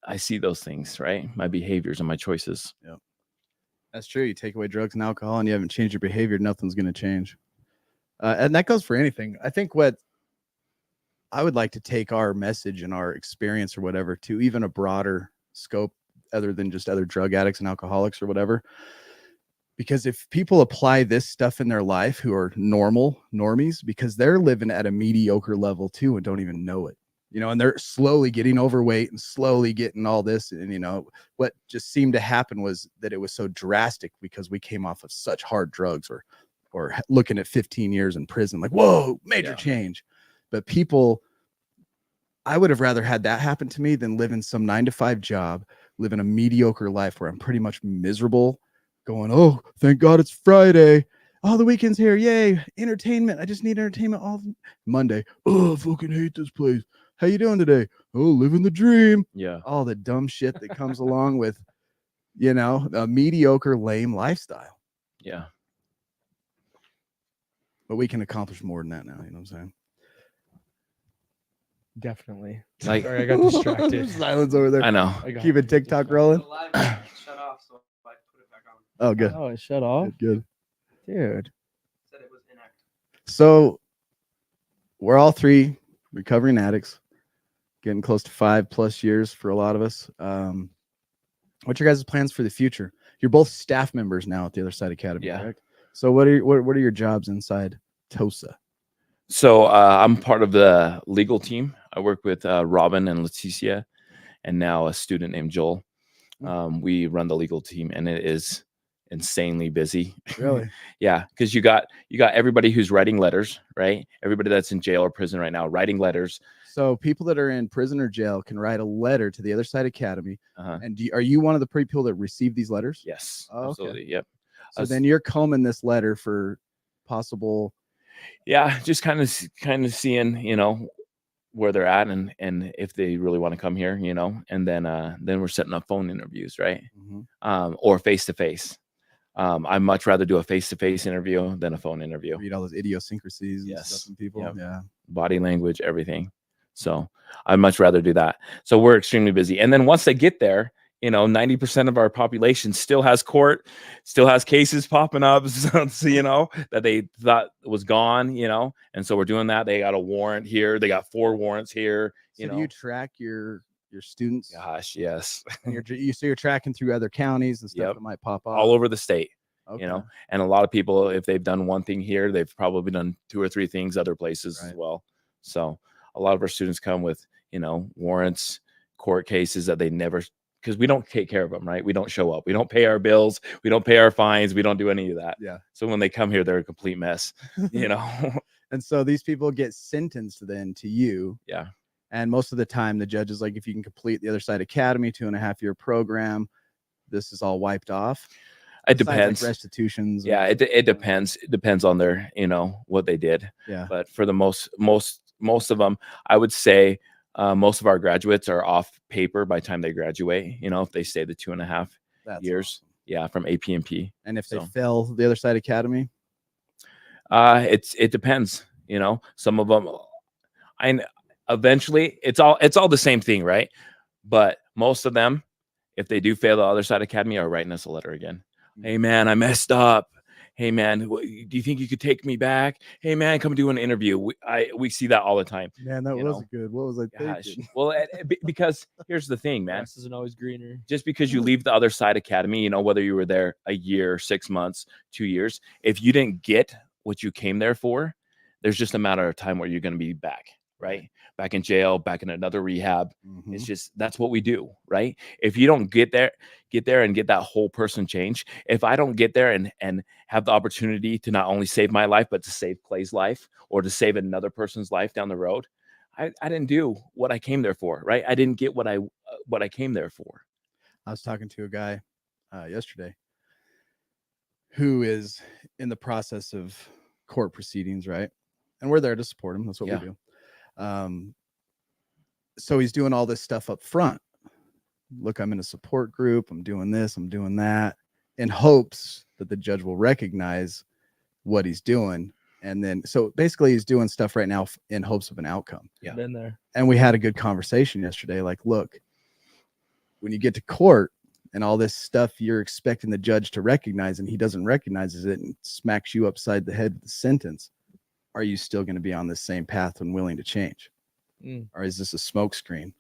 I see those things, right? My behaviors and my choices. Yeah. That's true. You take away drugs and alcohol and you haven't changed your behavior, nothing's going to change. And that goes for anything. I think what I would like to take our message and our experience or whatever to even a broader scope other than just other drug addicts and alcoholics or whatever. Because if people apply this stuff in their life who are normies, because they're living at a mediocre level too and don't even know it, you know, and they're slowly getting overweight and slowly getting all this. And, you know, what just seemed to happen was that it was so drastic because we came off of such hard drugs or looking at 15 years in prison, like, whoa, major change. But people, I would have rather had that happen to me than live in some 9-to-5 job, live in a mediocre life where I'm pretty much miserable, going, oh, thank God it's Friday. Oh, the weekend's here. Yay. Entertainment. I just need entertainment all Monday. Oh, I fucking hate this place. How you doing today? Oh, living the dream. Yeah. All the dumb shit that comes along with, you know, a mediocre, lame lifestyle. Yeah. But we can accomplish more than that now. You know what I'm saying? Definitely. Like, Sorry, I got distracted. Silence over there. I know. Keeping TikTok rolling. Shut off, so I put it back on. Oh, good. Oh, it shut off. Good. Dude. Said it was inactive. So we're all three recovering addicts, getting close to 5+ years for a lot of us. What's your guys' plans for the future? You're both staff members now at the Other Side Academy, correct? So what are your jobs inside TOSA? So I'm part of the legal team. I work with Robin and Leticia, and now a student named Joel. We run the legal team, and it is insanely busy. Really? Yeah, because you got everybody who's writing letters, right? Everybody that's in jail or prison right now writing letters. So people that are in prison or jail can write a letter to the Other Side Academy. And are you one of the people that receive these letters? Yes, Oh, absolutely. Yep. So then you're combing this letter for possible. Yeah, just kind of seeing, you know, where they're at and if they really want to come here, you know, and then we're setting up phone interviews, right? Or face to face. I'd much rather do a face to face interview than a phone interview. Read all those idiosyncrasies and stuff in people. Yep. Yeah. Body language, everything. So I'd much rather do that. So we're extremely busy. And then once they get there, you know, 90% of our population still has court, still has cases popping up, so, you know, that they thought was gone, you know, and so we're doing that. They got a warrant here. They got 4 warrants here. So do you track your students? Gosh, yes. And you're tracking through other counties and stuff that might pop up all over the state, okay. You know, and a lot of people, if they've done one thing here, they've probably done 2 or 3 things other places as well. So a lot of our students come with, you know, warrants, court cases that they never, because we don't take care of them, right? We don't show up. We don't pay our bills. We don't pay our fines. We don't do any of that. Yeah. So when they come here, they're a complete mess, you know? And so these people get sentenced then to you. Yeah. And most of the time, the judge is like, if you can complete the Other Side Academy, 2.5-year program, this is all wiped off. It depends. Like restitutions. Yeah, it depends. It depends on their, you know, what they did. Yeah. But for the most of them, I would say most of our graduates are off paper by the time they graduate. You know, if they stay the 2.5 years, yeah, from APMP. And if they fail the Other Side Academy, it depends. You know, some of them, eventually it's all the same thing, right? But most of them, if they do fail the Other Side Academy, are writing us a letter again. Hey man, I messed up. Hey man, do you think you could take me back? Hey man, come do an interview. We see that all the time. Man, that was good. What was I thinking? Well, because here's the thing, man. Grass isn't always greener. Just because you leave the Other Side Academy, you know, whether you were there a year, 6 months, 2 years, if you didn't get what you came there for, there's just a matter of time where you're going to be back, right? Back in jail, back in another rehab. It's just, that's what we do, right? If you don't get there and get that whole person change. If I don't get there and have the opportunity to not only save my life, but to save Clay's life or to save another person's life down the road, I didn't do what I came there for, right? I didn't get what I came there for. I was talking to a guy yesterday who is in the process of court proceedings, right? And we're there to support him. That's what we do. so he's doing all this stuff up front. Look, I'm in a support group. I'm doing this. I'm doing that, in hopes that the judge will recognize what he's doing. And then, so basically, he's doing stuff right now in hopes of an outcome. Yeah. Been there. And we had a good conversation yesterday. Like, look, when you get to court and all this stuff, you're expecting the judge to recognize, and he doesn't recognize it and smacks you upside the head with the sentence. Are you still going to be on this same path when willing to change? Or is this a smoke screen?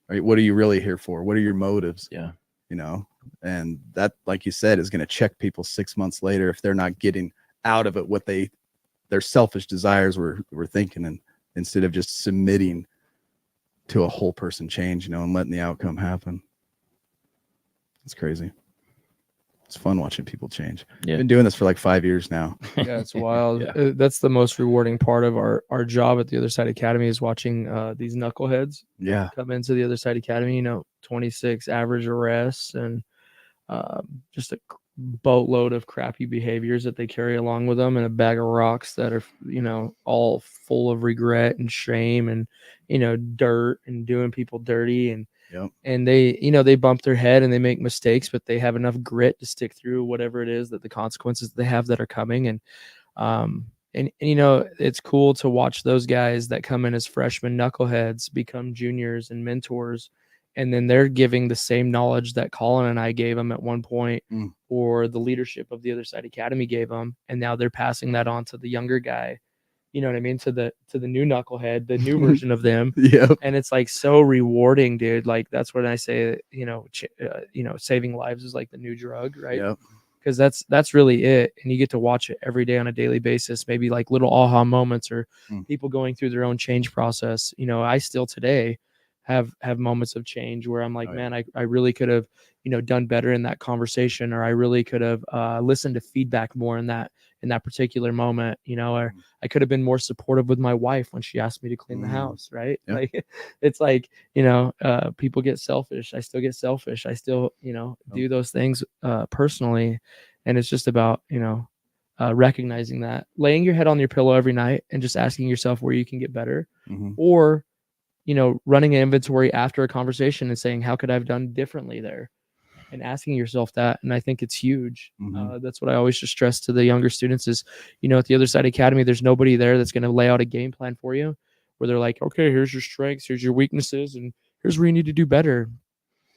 What are you really here for? What are your motives? Yeah. You know, and that, like you said, is going to check people 6 months later if they're not getting out of it what their selfish desires were thinking, and instead of just submitting to a whole person change, you know, and letting the outcome happen. It's crazy. It's fun watching people change. Yeah. Been doing this for like 5 years now. Yeah, it's wild. Yeah. That's the most rewarding part of our job at the Other Side Academy, is watching these knuckleheads Yeah. come into the Other Side Academy. You know, 26 average arrests and just a boatload of crappy behaviors that they carry along with them, and a bag of rocks that are, you know, all full of regret and shame and, you know, dirt and doing people dirty. And Yep. and they, you know, they bump their head and they make mistakes, but they have enough grit to stick through whatever it is that the consequences they have that are coming. And you know, it's cool to watch those guys that come in as freshmen knuckleheads become juniors and mentors, and then they're giving the same knowledge that Collin and I gave them at one point, or the leadership of the Other Side Academy gave them, and now they're passing that on to the younger guy. You know what I mean? To the new knucklehead, the new version of them. Yeah. And it's like so rewarding, dude. Like, that's when I say, you know, saving lives is like the new drug, right? Yep. Because that's really it. And you get to watch it every day on a daily basis, maybe like little aha moments, or people going through their own change process. You know, I still today have moments of change where I'm like, man, I really could have, you know, done better in that conversation, or I really could have listened to feedback more in that particular moment, you know, or I could have been more supportive with my wife when she asked me to clean the house, right? Yep. Like, it's like, you know, people get selfish. I still get selfish. I still, you know, do those things personally. And it's just about, you know, recognizing that, laying your head on your pillow every night and just asking yourself where you can get better, or, you know, running an inventory after a conversation and saying, how could I have done differently there? And asking yourself that. And I think it's huge. That's what I always just stress to the younger students is, you know, at the Other Side Academy, there's nobody there that's going to lay out a game plan for you where they're like, okay, here's your strengths, here's your weaknesses, and here's where you need to do better.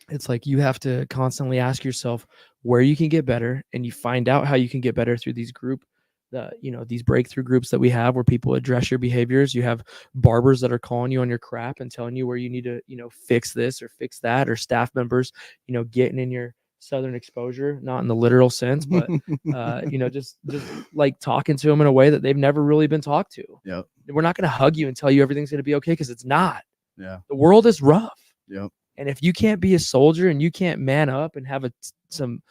It's like you have to constantly ask yourself where you can get better, and you find out how you can get better through these these breakthrough groups that we have where people address your behaviors. You have barbers that are calling you on your crap and telling you where you need to, you know, fix this or fix that, or staff members, you know, getting in your Southern exposure, not in the literal sense, but you know, just like talking to them in a way that they've never really been talked to. Yep. We're not going to hug you and tell you everything's going to be okay, because it's not. Yeah. The world is rough. Yep. And if you can't be a soldier and you can't man up and have some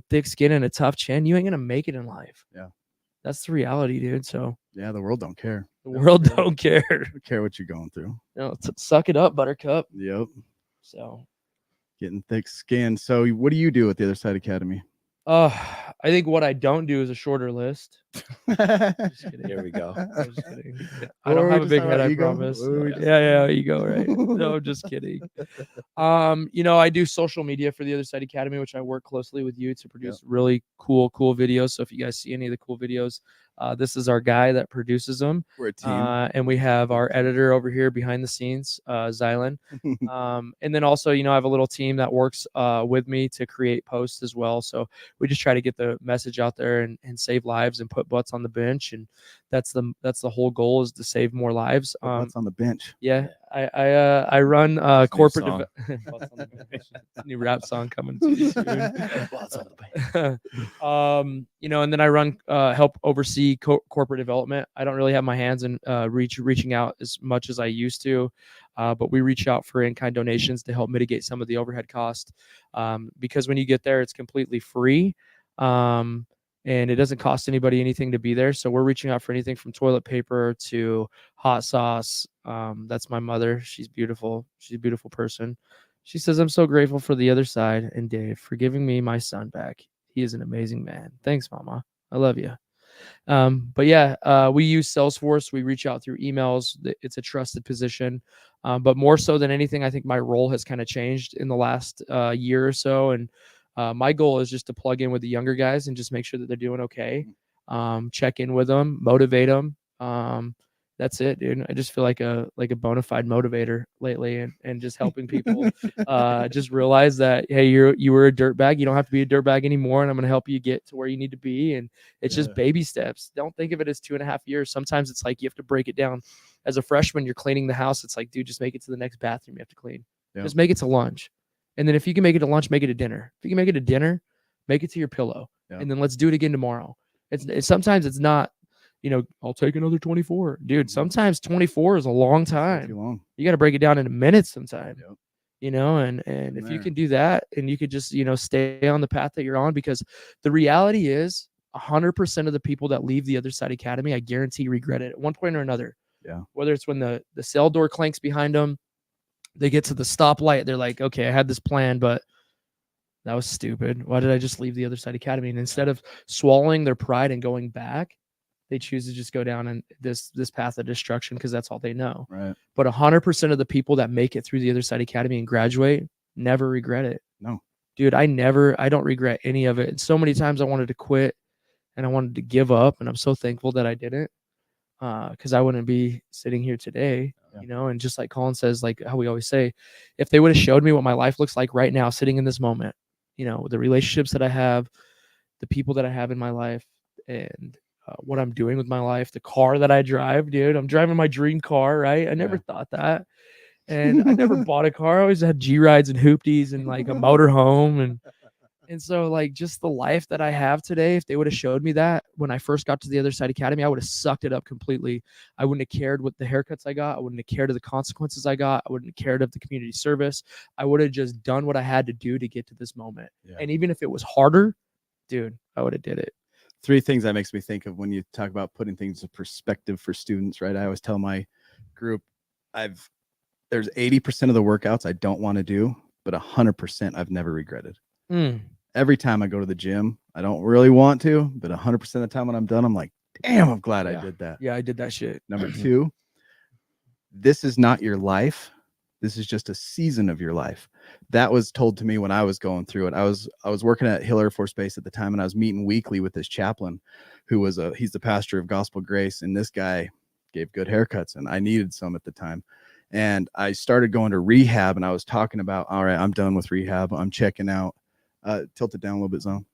thick skin and a tough chin, you ain't going to make it in life. Yeah. That's the reality, dude. So yeah, the world don't care. The world don't care. Don't care what you're going through. No, suck it up, Buttercup. Yep. So getting thick skin. So what do you do at the Other Side Academy? I think what I don't do is a shorter list. Just kidding. Here we go. I'm just kidding. I don't have a big head, I promise. Yeah, ego, right? No, I'm just kidding. You know, I do social media for the Other Side Academy, which I work closely with you to produce really cool videos. So if you guys see any of the cool videos, this is our guy that produces them. We're a team. And we have our editor over here behind the scenes, Zylan. And then also, you know, I have a little team that works with me to create posts as well. So we just try to get the message out there and save lives and put butts on the bench. And that's the whole goal, is to save more lives. Butts on the bench. Yeah. I run corporate Butts on the bench. New rap song coming to you soon. Butts on the bench. You know, and then I run help oversee corporate development. I don't really have my hands in reaching out as much as I used to, but we reach out for in-kind donations to help mitigate some of the overhead cost, because when you get there, it's completely free, and it doesn't cost anybody anything to be there. So we're reaching out for anything from toilet paper to hot sauce. That's my mother. She's beautiful. She's a beautiful person. She says, I'm so grateful for the Other Side and Dave for giving me my son back. He is an amazing man. Thanks, Mama. I love you. But yeah, we use Salesforce. We reach out through emails. It's a trusted position. But more so than anything, I think my role has kind of changed in the last year or so. And my goal is just to plug in with the younger guys and just make sure that they're doing okay. Check in with them, motivate them. That's it, dude. I just feel like a bona fide motivator lately, and just helping people just realize that, hey, you were a dirtbag. You don't have to be a dirtbag anymore, and I'm gonna help you get to where you need to be. And it's just baby steps. Don't think of it as 2.5 years. Sometimes it's like you have to break it down. As a freshman, you're cleaning the house. It's like, dude, just make it to the next bathroom you have to clean. Just make it to lunch. And then if you can make it to lunch, make it to dinner. If you can make it to dinner, make it to your pillow. And then let's do it again tomorrow. It's sometimes it's not, I'll take another 24. Dude, sometimes 24 is a long time. Too long. You got to break it down into minutes sometimes. Yep. And if you can do that and you could just, stay on the path that you're on, because the reality is 100% of the people that leave the Other Side Academy, I guarantee regret it at one point or another. Yeah. Whether it's when the cell door clanks behind them, they get to the stoplight, they're like, okay, I had this plan, but that was stupid. Why did I just leave the Other Side Academy? And instead of swallowing their pride and going back, they choose to just go down in this path of destruction because that's all they know. Right. But 100% of the people that make it through the Other Side Academy and graduate never regret it. No. Dude, I don't regret any of it. And so many times I wanted to quit and I wanted to give up, and I'm so thankful that I didn't, because I wouldn't be sitting here today. And just like Collin says, like how we always say, if they would have showed me what my life looks like right now, sitting in this moment, the relationships that I have, the people that I have in my life, and what I'm doing with my life, the car that I drive, dude, I'm driving my dream car, right? I never thought that. And I never bought a car. I always had G rides and hoopties and like a motor home. And so like just the life that I have today, if they would have showed me that when I first got to the Other Side Academy, I would have sucked it up completely. I wouldn't have cared what the haircuts I got. I wouldn't have cared of the consequences I got. I wouldn't have cared of the community service. I would have just done what I had to do to get to this moment. Yeah. And even if it was harder, dude, I would have did it. 3 things that makes me think of when you talk about putting things in perspective for students, right? I always tell my group, there's 80% of the workouts I don't want to do, but 100% I've never regretted. Every time I go to the gym, I don't really want to, but 100% of the time when I'm done, I'm like, damn, I'm glad I did that. Yeah, I did that shit. Number 2, this is not your life. This is just a season of your life. That was told to me when I was going through it. I was working at Hill Air Force Base at the time, and I was meeting weekly with this chaplain who he's the pastor of Gospel Grace. And this guy gave good haircuts, and I needed some at the time. And I started going to rehab, and I was talking about, all right, I'm done with rehab. I'm checking out. Tilt it down a little bit, Zone.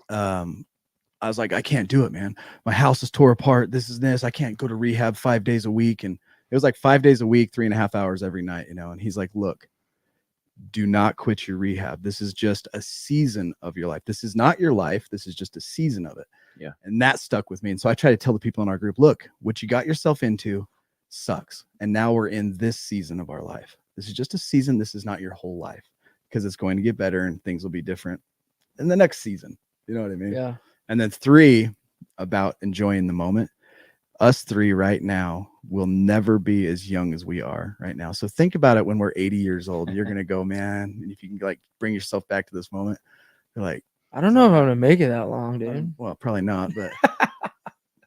I was like, I can't do it, man. My house is tore apart. This. I can't go to rehab 5 days a week. And it was like 5 days a week, 3.5 hours every night, And he's like, look, do not quit your rehab. This is just a season of your life. This is not your life. This is just a season of it. Yeah. And that stuck with me. And so I try to tell the people in our group, look, what you got yourself into sucks. And now we're in this season of our life. This is just a season. This is not your whole life, because it's going to get better and things will be different in the next season. You know what I mean? Yeah. And then 3, about enjoying the moment. Us 3 right now will never be as young as we are right now. So think about it when we're 80 years old. You're going to go, man, and if you can like bring yourself back to this moment, you're like, I don't know if I'm going to make it that long, dude. Well, probably not, but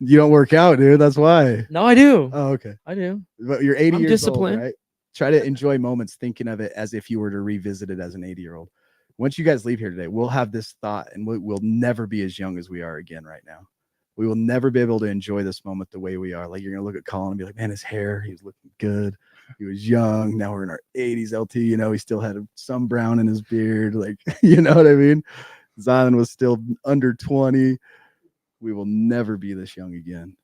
you don't work out, dude. That's why. No, I do. Oh, okay. I do. But you're 80 I'm years disciplined. old, right? Try to enjoy moments thinking of it as if you were to revisit it as an 80-year-old. Once you guys leave here today, we'll have this thought, and we'll never be as young as we are again right now. We will never be able to enjoy this moment the way we are. Like, you're going to look at Collin and be like, man, his hair, he was looking good. He was young. Now we're in our 80s, LT. He still had some brown in his beard. Like, you know what I mean? Zion was still under 20. We will never be this young again.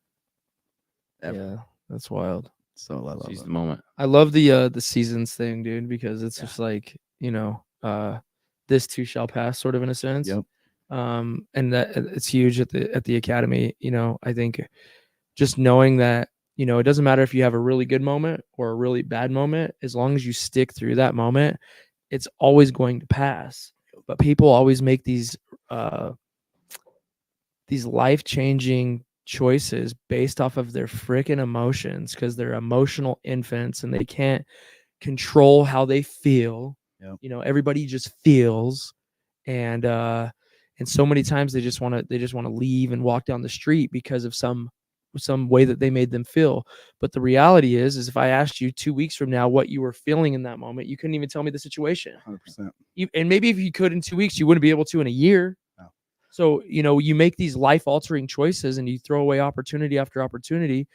Ever. Yeah, that's wild. So I love Seize it. the moment. I love the seasons thing, dude, because it's just like, this too shall pass, sort of, in a sense. Yep. And that it's huge at the academy. I think just knowing that, it doesn't matter if you have a really good moment or a really bad moment, as long as you stick through that moment, it's always going to pass. But people always make these life-changing choices based off of their freaking emotions, because they're emotional infants and they can't control how they feel. Yep. Everybody just feels. And And so many times they just want to leave and walk down the street because of some way that they made them feel. But the reality is if I asked you 2 weeks from now what you were feeling in that moment, you couldn't even tell me the situation. 100%. And maybe if you could in 2 weeks, you wouldn't be able to in a year. No. So, you make these life altering choices and you throw away opportunity after opportunity.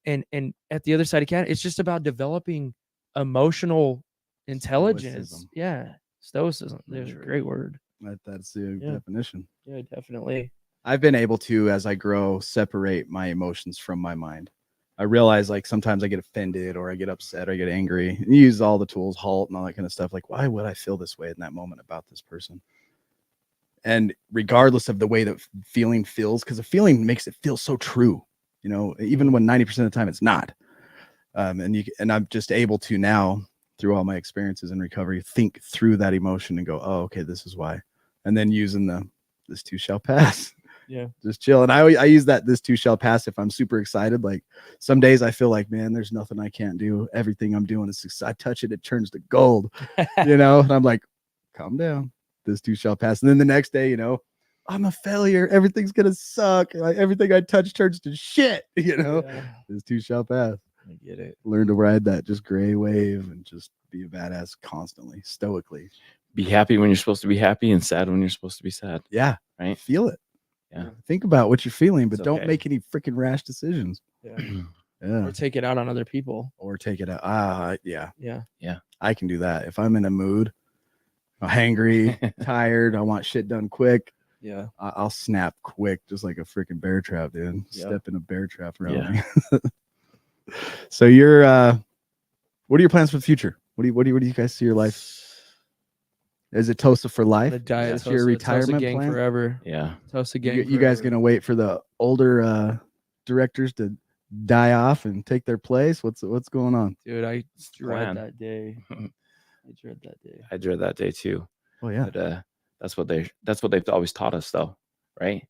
And at the other side of Canada, it's just about developing emotional intelligence. Stoicism. Yeah. Stoicism. There's a great word. That's the Yeah. definition. Yeah, definitely. I've been able to, as I grow, separate my emotions from my mind. I realize like sometimes I get offended or I get upset or I get angry, and use all the tools, halt and all that kind of stuff. Like, why would I feel this way in that moment about this person? And regardless of the way that feeling feels, because a feeling makes it feel so true, even when 90% of the time it's not. And I'm just able to now, through all my experiences in recovery, think through that emotion and go, oh, okay, this is why. And then using this too shall pass. Yeah. Just chill. And I use this too shall pass if I'm super excited. Like some days I feel like, man, there's nothing I can't do. Everything I'm doing is, I touch it, it turns to gold, and I'm like, calm down. This too shall pass. And then the next day, I'm a failure. Everything's going to suck. Like everything I touch turns to shit, Yeah. This too shall pass. I get it. Learn to ride that just gray wave and just be a badass constantly, stoically. Be happy when you're supposed to be happy and sad when you're supposed to be sad. Yeah. Right. Feel it. Yeah. Think about what you're feeling, but It's don't okay. make any freaking rash decisions. Yeah. Yeah. Or take it out on other people. Or take it out. Yeah. Yeah. I can do that. If I'm in a mood, I'm hangry, tired, I want shit done quick, Yeah. I'll snap quick, just like a freaking bear trap, dude. Yeah. Step in a bear trap around me. So you're what are your plans for the future? What do you guys see your life? Is it Tosa for life? The diet. Is your retirement gang plan? forever. Yeah. Tosa gang. You guys forever. gonna wait for the older directors to die off and take their place? What's going on? Dude, I dread plan. that day. I dread that day. I dread that day too. Oh yeah. But that's what they've always taught us though, right?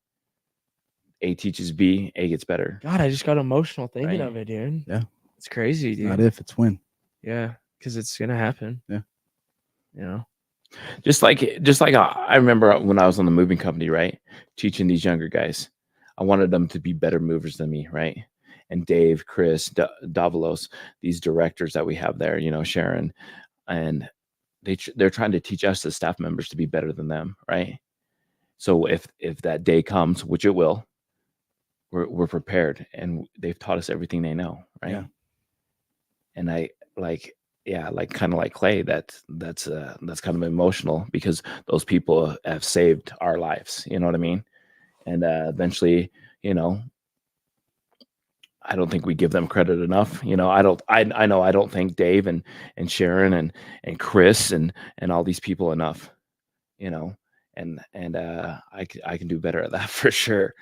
A teaches B, A gets better. God, I just got emotional thinking Right. of it, dude. Yeah. It's crazy, dude. Not if, it's when. Yeah, because it's gonna happen. Yeah. Just like I remember when I was on the moving company, right? Teaching these younger guys. I wanted them to be better movers than me, right? And Dave, Chris, Davalos, these directors that we have there, Sharon, and they're trying to teach us as staff members to be better than them, right? So if that day comes, which it will, we're prepared, and they've taught us everything they know, right? Yeah. And I kind of like Clay, that's kind of emotional because those people have saved our lives, you know what I mean? And eventually, I don't think we give them credit enough. I know I don't thank Dave and Sharon and Chris and all these people enough, and I can do better at that for sure,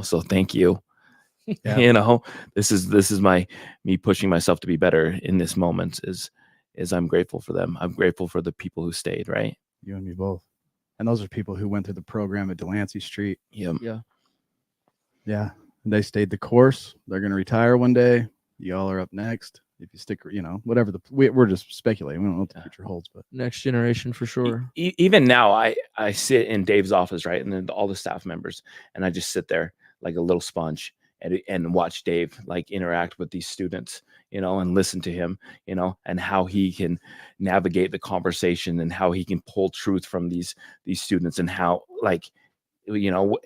so thank you. Yeah. This is me pushing myself to be better in this moment is I'm grateful for them. I'm grateful for the people who stayed, right? You and me both. And those are people who went through the program at Delancey Street. Yeah. Yeah. And they stayed the course. They're going to retire one day. Y'all are up next. If you stick, whatever we're just speculating. We don't know what the future holds, but Next generation for sure. Even now, I sit in Dave's office, right, and then all the staff members, and I just sit there like a little sponge and watch Dave like interact with these students, and listen to him, and how he can navigate the conversation and how he can pull truth from these students, and how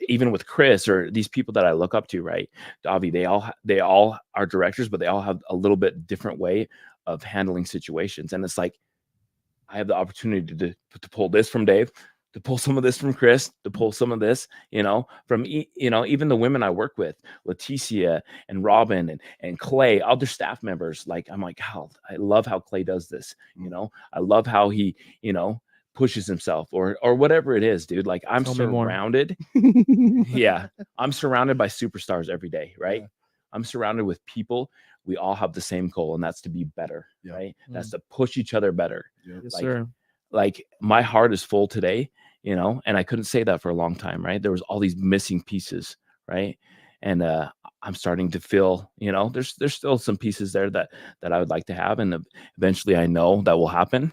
even with Chris or these people that I look up to, right? Davi, they all are directors, but they all have a little bit different way of handling situations. And it's like, I have the opportunity to pull this from Dave, to pull some of this from Chris, to pull some of this, from, even the women I work with, Leticia and Robin and Clay, other staff members. Like, I'm like, I love how Clay does this. I love how he, pushes himself or whatever it is, dude. Like, I'm surrounded. Yeah. I'm surrounded by superstars every day. Right. Yeah. I'm surrounded with people. We all have the same goal, and that's to be better. Yeah. Right. That's to push each other better. Yeah. Yes, sir. Like, my heart is full today, and I couldn't say that for a long time. Right. There was all these missing pieces. Right. And, I'm starting to feel, there's still some pieces there that I would like to have. And eventually I know that will happen,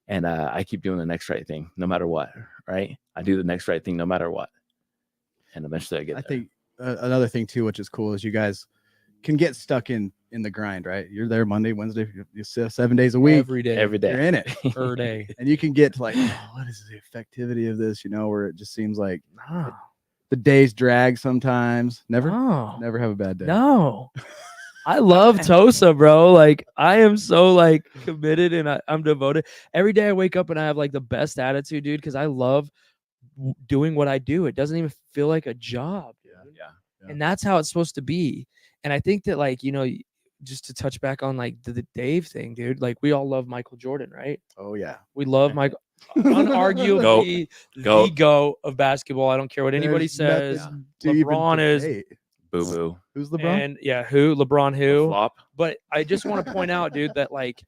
And I keep doing the next right thing, no matter what. Right? I do the next right thing, no matter what. And eventually, I get. I there. think another thing too, which is cool, is you guys can get stuck in the grind, right? You're there Monday, Wednesday, you 7 days a week, every day. every day. you're in it, Per day. and you can get to like, oh, what is the effectivity of this? You know, where it just seems like No. the days drag sometimes. Never No. have a bad day. No. I love Tosa, bro. Like I am so like committed and I'm devoted. Every day I wake up and I have like the best attitude, dude, because I love doing what I do. It doesn't even feel like a job. Yeah. And that's how it's supposed to be. And I think that, like, you know, just to touch back on like the Dave thing, dude, like we all love Michael Jordan, right? Oh yeah. We love Michael, unarguably the GOAT of basketball. I don't care what anybody There's says. nothing to even LeBron is, debate. Boo boo. Who's LeBron? and yeah, who? LeBron who? Flop. But I just want to point out, dude, that like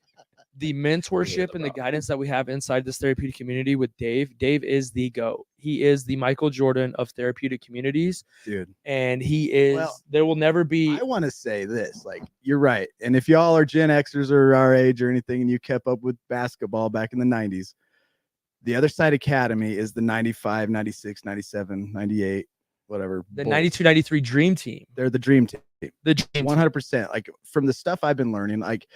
the mentorship and the guidance that we have inside this therapeutic community with Dave is the GOAT. He is the Michael Jordan of therapeutic communities, Dude. and he is. Well, there will never be. I want to say this, like, you're right. And if y'all are Gen Xers or our age or anything, and you kept up with basketball back in the 90s, the Other Side Academy is the 95, 96, 97, 98, whatever. The Bulls. 92, 93 Dream Team. They're the dream team. The Dream Team. 100%. Like, from the stuff I've been learning, like,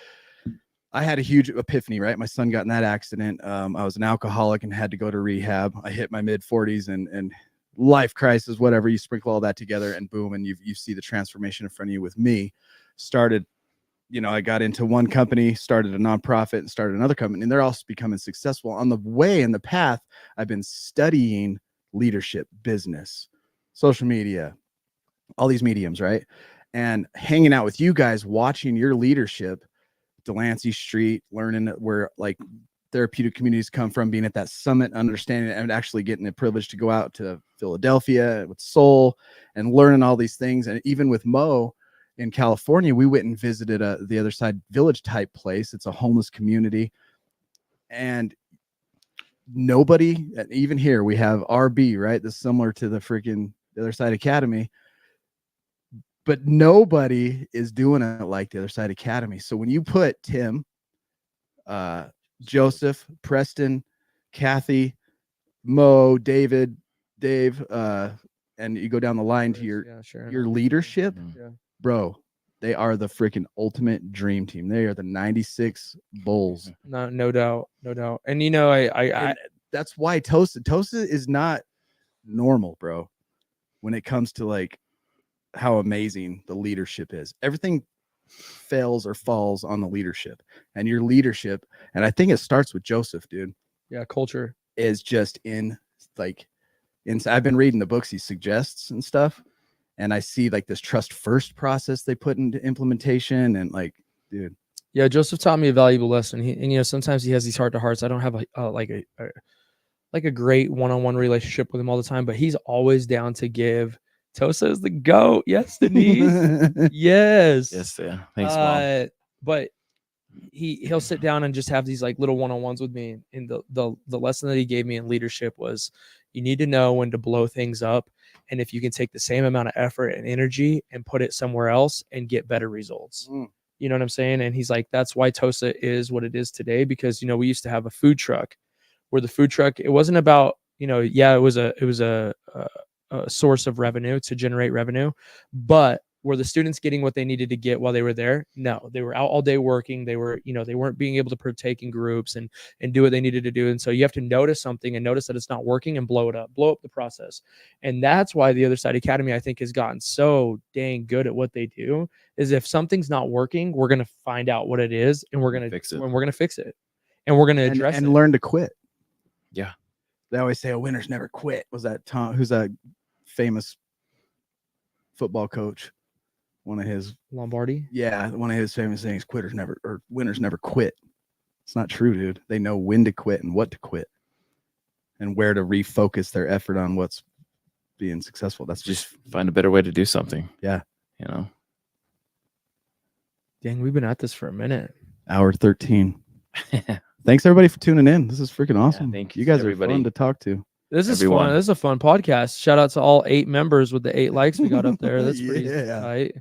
I had a huge epiphany, right? My son got in that accident. I was an alcoholic and had to go to rehab. I hit my mid 40s and life crisis, whatever. You sprinkle all that together and boom, and you see the transformation in front of you with me. Started, you know, I got into one company, started a nonprofit, and started another company, and they're all becoming successful. On the way, in the path, I've been studying leadership, business, social media, all these mediums, right? And hanging out with you guys, watching your leadership, Delancey Street, learning where like therapeutic communities come from, being at that summit, understanding it, and actually getting the privilege to go out to Philadelphia with Soul and learning all these things. And even with Mo in California, we went and visited the Other Side Village type place. It's a homeless community. And nobody, even here, we have RB, right? That's similar to the freaking Other Side Academy. But nobody is doing it like the Other Side Academy. So when you put Tim, Joseph, Preston, Kathy, Mo, Dave, and you go down the line to your leadership, bro, they are the freaking ultimate dream team. They are the 96 Bulls. No doubt. And you know, I that's why Tosa is not normal, bro, when it comes to like how amazing the leadership is. Everything fails or falls on the leadership, and your leadership, and I think it starts with Joseph, dude. Yeah, culture is just I've been reading the books he suggests and stuff, and I see like this trust first process they put into implementation, and like, dude. Yeah, Joseph taught me a valuable lesson. And you know, sometimes he has these heart to hearts. I don't have a great one-on-one relationship with him all the time, but he's always down to give. Tosa is the GOAT. Yes, Denise. Yes. Yes, yeah. Thanks, Mom. But he'll sit down and just have these like little one-on-ones with me. And the lesson that he gave me in leadership was you need to know when to blow things up. And if you can take the same amount of effort and energy and put it somewhere else and get better results. You know what I'm saying? And he's like, that's why Tosa is what it is today. Because, you know, we used to have a food truck where the food truck, it wasn't about, you know, yeah, it was a source of revenue to generate revenue, but were the students getting what they needed to get while they were there? No, they were out all day working. They were, you know, they weren't being able to partake in groups and do what they needed to do. And so you have to notice something and notice that it's not working and blow up the process. And that's why the Other Side Academy, I think, has gotten so dang good at what they do. Is if something's not working, we're going to find out what it is, and we're going to fix it. And we're going to fix it, and we're going to address it and learn to quit. Yeah. They always say a winner's never quit. Was that Tom? Who's that famous football coach? One of his Lombardi. Yeah, one of his famous things: winners never quit. It's not true, dude. They know when to quit and what to quit, and where to refocus their effort on what's being successful. That's just find a better way to do something. Yeah, you know. Dang, we've been at this for a minute. Hour 13. Thanks everybody for tuning in. This is freaking awesome. Yeah, thank you guys everybody. are fun to talk to. This is fun. This is a fun podcast. Shout out to all 8 members with the 8 likes we got up there. That's pretty tight.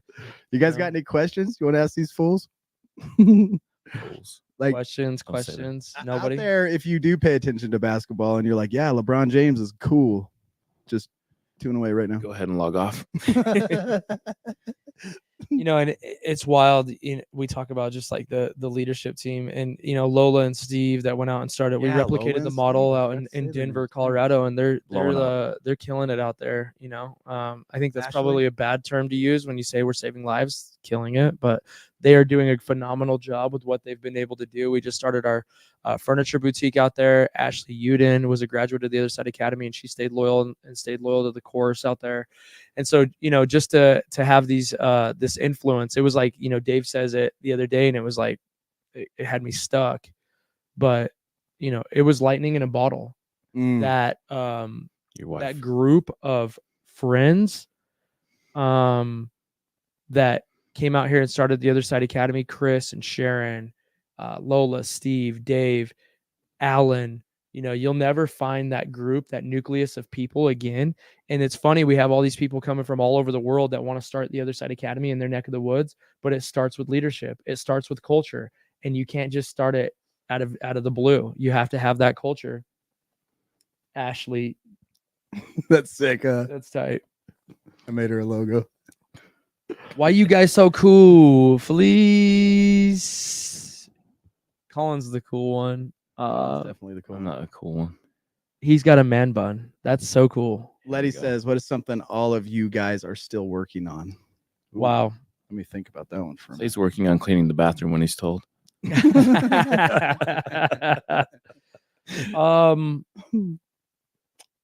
You guys got any questions you want to ask these fools? Goals. Like Questions. Don't say that. Questions. out Nobody. there, if you do pay attention to basketball and you're like, yeah, LeBron James is cool, just tune away right now. Go ahead and log off. And it's wild. We talk about just like the leadership team, and Lola and Steve that went out and started. We Yeah, Lola replicated and the model Steve, I out forgot in, to say in their Denver, names, too. Colorado, and Blowing up. they're killing it out there. I think that's Ashley? probably a bad term to use when you say we're saving lives, killing it, but they are doing a phenomenal job with what they've been able to do. We just started our furniture boutique out there. Ashley Uden was a graduate of the Other Side Academy, and she stayed loyal and stayed loyal to the course out there. And so, just to have these this influence, it was like, Dave says it the other day, and it was like it had me stuck. But it was lightning in a bottle. That Your wife. that group of friends that came out here and started the Other Side Academy, Chris and Sharon, Lola, Steve, Dave, Alan. You'll never find that group, that nucleus of people again. And it's funny, we have all these people coming from all over the world that want to start the Other Side Academy in their neck of the woods, but it starts with leadership. It starts with culture, and you can't just start it out of the blue. You have to have that culture. Ashley, That's sick. that's tight. I made her a logo. Why you guys so cool? Felice. Collin's the cool one. Definitely the cool. I'm not a cool one. He's got a man bun. That's so cool. Letty go. says, "What is something all of you guys are still working on?" Ooh, Wow. Let me think about that one for a So minute. he's working on cleaning the bathroom when he's told.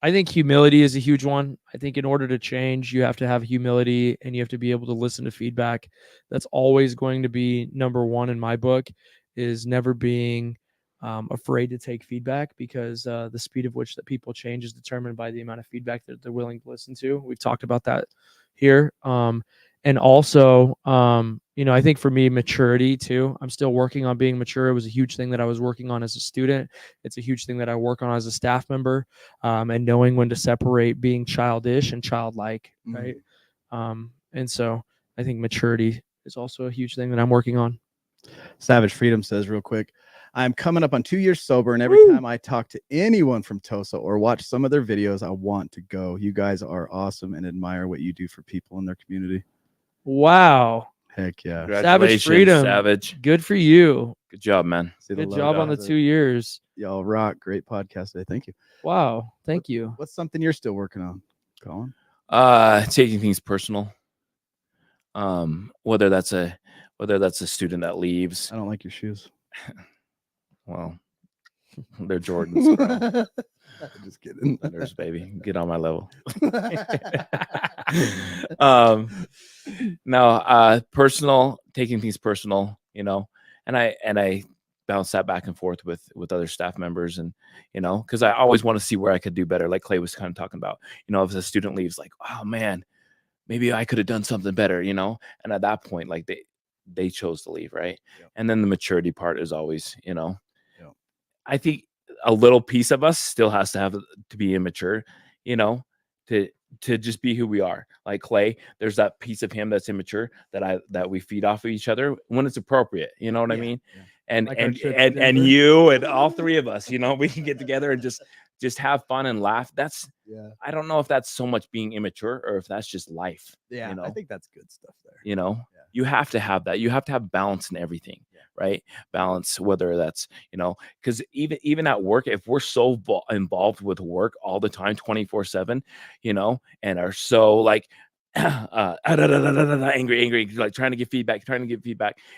I think humility is a huge one. I think in order to change, you have to have humility and you have to be able to listen to feedback. That's always going to be number one in my book, is never being afraid to take feedback, because the speed of which that people change is determined by the amount of feedback that they're willing to listen to. We've talked about that here. And also, I think for me, maturity too. I'm still working on being mature. It was a huge thing that I was working on as a student. It's a huge thing that I work on as a staff member, and knowing when to separate being childish and childlike, right? And so I think maturity is also a huge thing that I'm working on. Savage Freedom says real quick, "I'm coming up on 2 years sober, and every time I talk to anyone from Tosa or watch some of their videos, I want to go. You guys are awesome and admire what you do for people in their community." Wow. Heck yeah. Congratulations, Freedom. Savage. Good for you. Good job, man. See the Good job on the logo? 2 years. Y'all rock. Great podcast today. Thank you. Wow. Thank you. What's something you're still working on, Colin? Taking things personal. Whether that's a student that leaves. I don't like your shoes. Well, they're Jordans, bro. Just kidding. Thunders, baby. Get on my level. No, personal, taking things personal, and I bounce that back and forth with other staff members, and because I always want to see where I could do better, like Clay was kind of talking about. If a student leaves, like, oh man, maybe I could have done something better, and at that point, like they chose to leave, right? Yep. And then the maturity part is always, Yep. I think a little piece of us still has to have to be immature, to just be who we are. Like Clay, there's that piece of him that's immature that we feed off of each other when it's appropriate. You know what I mean? Yeah. And Like our and trip to and, and Denver. you and all three of us, we can get together and just have fun and laugh. Yeah. I don't know if that's so much being immature or if that's just life. Yeah. I think that's good stuff there. You have to have that. You have to have balance in everything, right? Balance, whether that's, because even at work, if we're so involved with work all the time, 24/7, and are so like angry, like trying to get feedback.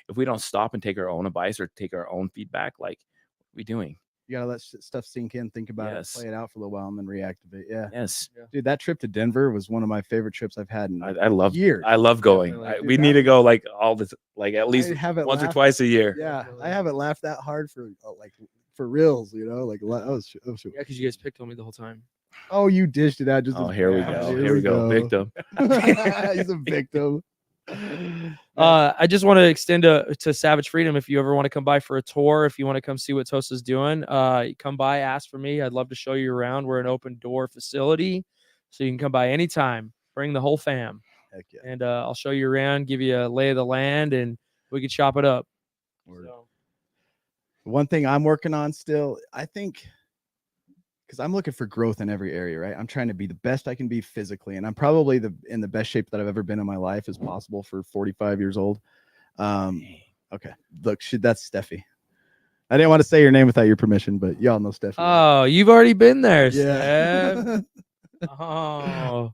If we don't stop and take our own advice or take our own feedback, like, what are we doing? You gotta let stuff sink in, think about Yes. it, play it out for a little while, and then reactivate. Yeah. Yes. Dude, that trip to Denver was one of my favorite trips I've had in I love years. I love going. Definitely. We Dude, need to go like all this, like at least I haven't once or laughed- twice a year. Yeah, I haven't laughed that hard for reals, like oh, shoot. Yeah, because you guys picked on me the whole time. Oh, you dished it out. Just Oh, as here we bad. go. Here we go. Victim. He's a victim. I just want to extend to Savage Freedom. If you ever want to come by for a tour, if you want to come see what Tosa's doing, come by, ask for me. I'd love to show you around. We're an open door facility, so you can come by anytime. Bring the whole fam, Heck yeah. and I'll show you around, give you a lay of the land, and we can chop it up. Word. So, One thing I'm working on still, I think, because I'm looking for growth in every area, right? I'm trying to be the best I can be physically, and I'm probably in the best shape that I've ever been in my life as possible for 45 years old. Okay, look, that's Steffi. I didn't want to say your name without your permission, but y'all know Steffi. Oh, you've already been there, yeah. Steph. Oh,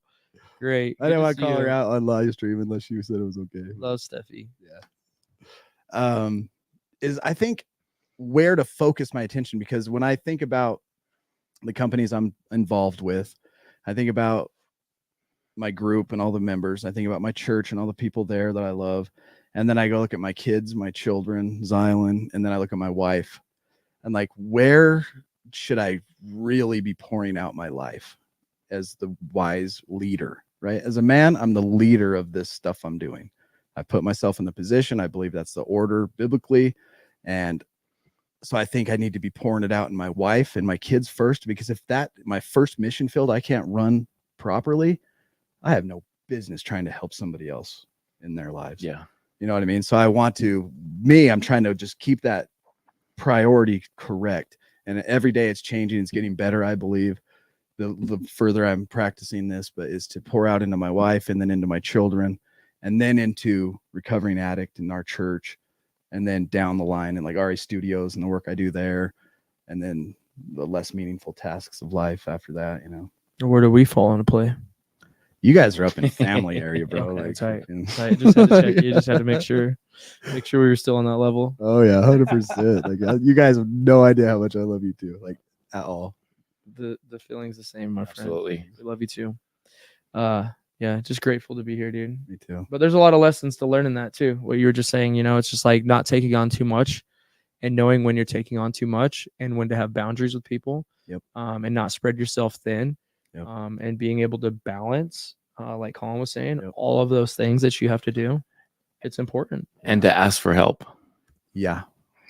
great. I didn't want to call her out on live stream unless you said it was okay. Love Steffi. Yeah. Is I think where to focus my attention, because when I think about the companies I'm involved with, I think about my group and all the members. I think about my church and all the people there that I love. And then I go look at my kids, my children, Xylan, and then I look at my wife. And like, where should I really be pouring out my life as the wise leader, right? As a man, I'm the leader of this stuff I'm doing. I put myself in the position. I believe that's the order biblically. And so I think I need to be pouring it out in my wife and my kids first, because if my first mission field, I can't run properly, I have no business trying to help somebody else in their lives. Yeah. You know what I mean? So I'm trying to just keep that priority correct. And every day it's changing. It's getting better, I believe. The further I'm practicing this, but is to pour out into my wife and then into my children and then into Recovering Addict in our church, and then down the line in like RA Studios and the work I do there, and then the less meaningful tasks of life after that, you know. Where do we fall into play? You guys are up in a family area, bro. Okay, like, tight. fucking- Tight. Just had to check. You just had to make sure we were still on that level. Oh yeah, 100%. Like you guys have no idea how much I love you too, like at all. The feeling's the same, my friend. Absolutely. We love you too. Yeah, just grateful to be here, dude. Me too. But there's a lot of lessons to learn in that too. What you were just saying, you know, it's just like not taking on too much and knowing when you're taking on too much and when to have boundaries with people. Yep. And not spread yourself thin. Yep. And being able to balance, like Collin was saying, Yep. all of those things that you have to do. It's important. And to ask for help, Yeah.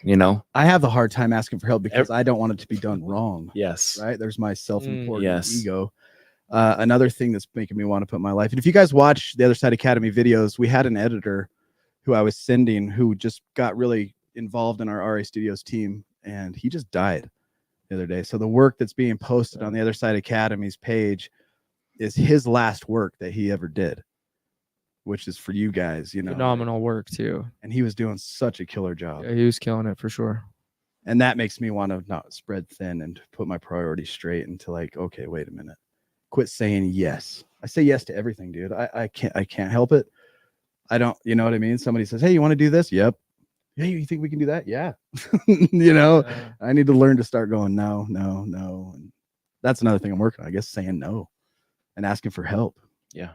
you know? I have a hard time asking for help because I don't want it to be done wrong. Yes. Right? There's my self-important yes. ego. Another thing that's making me want to put my life. And if you guys watch the Other Side Academy videos, we had an editor who I was sending who just got really involved in our RA Studios team, and he just died the other day. So the work that's being posted on the Other Side Academy's page is his last work that he ever did, which is for you guys, you know. Phenomenal work too. And he was doing such a killer job. Yeah, he was killing it for sure. And that makes me want to not spread thin and put my priorities straight into like, okay, wait a minute. Quit saying yes. I say yes to everything, dude. I can't help it. I don't, you know what I mean? Somebody says, hey, you want to do this? Yep. Hey, you think we can do that? Yeah. You know, I need to learn to start going, no. And that's another thing I'm working on, I guess, saying no and asking for help. Yeah.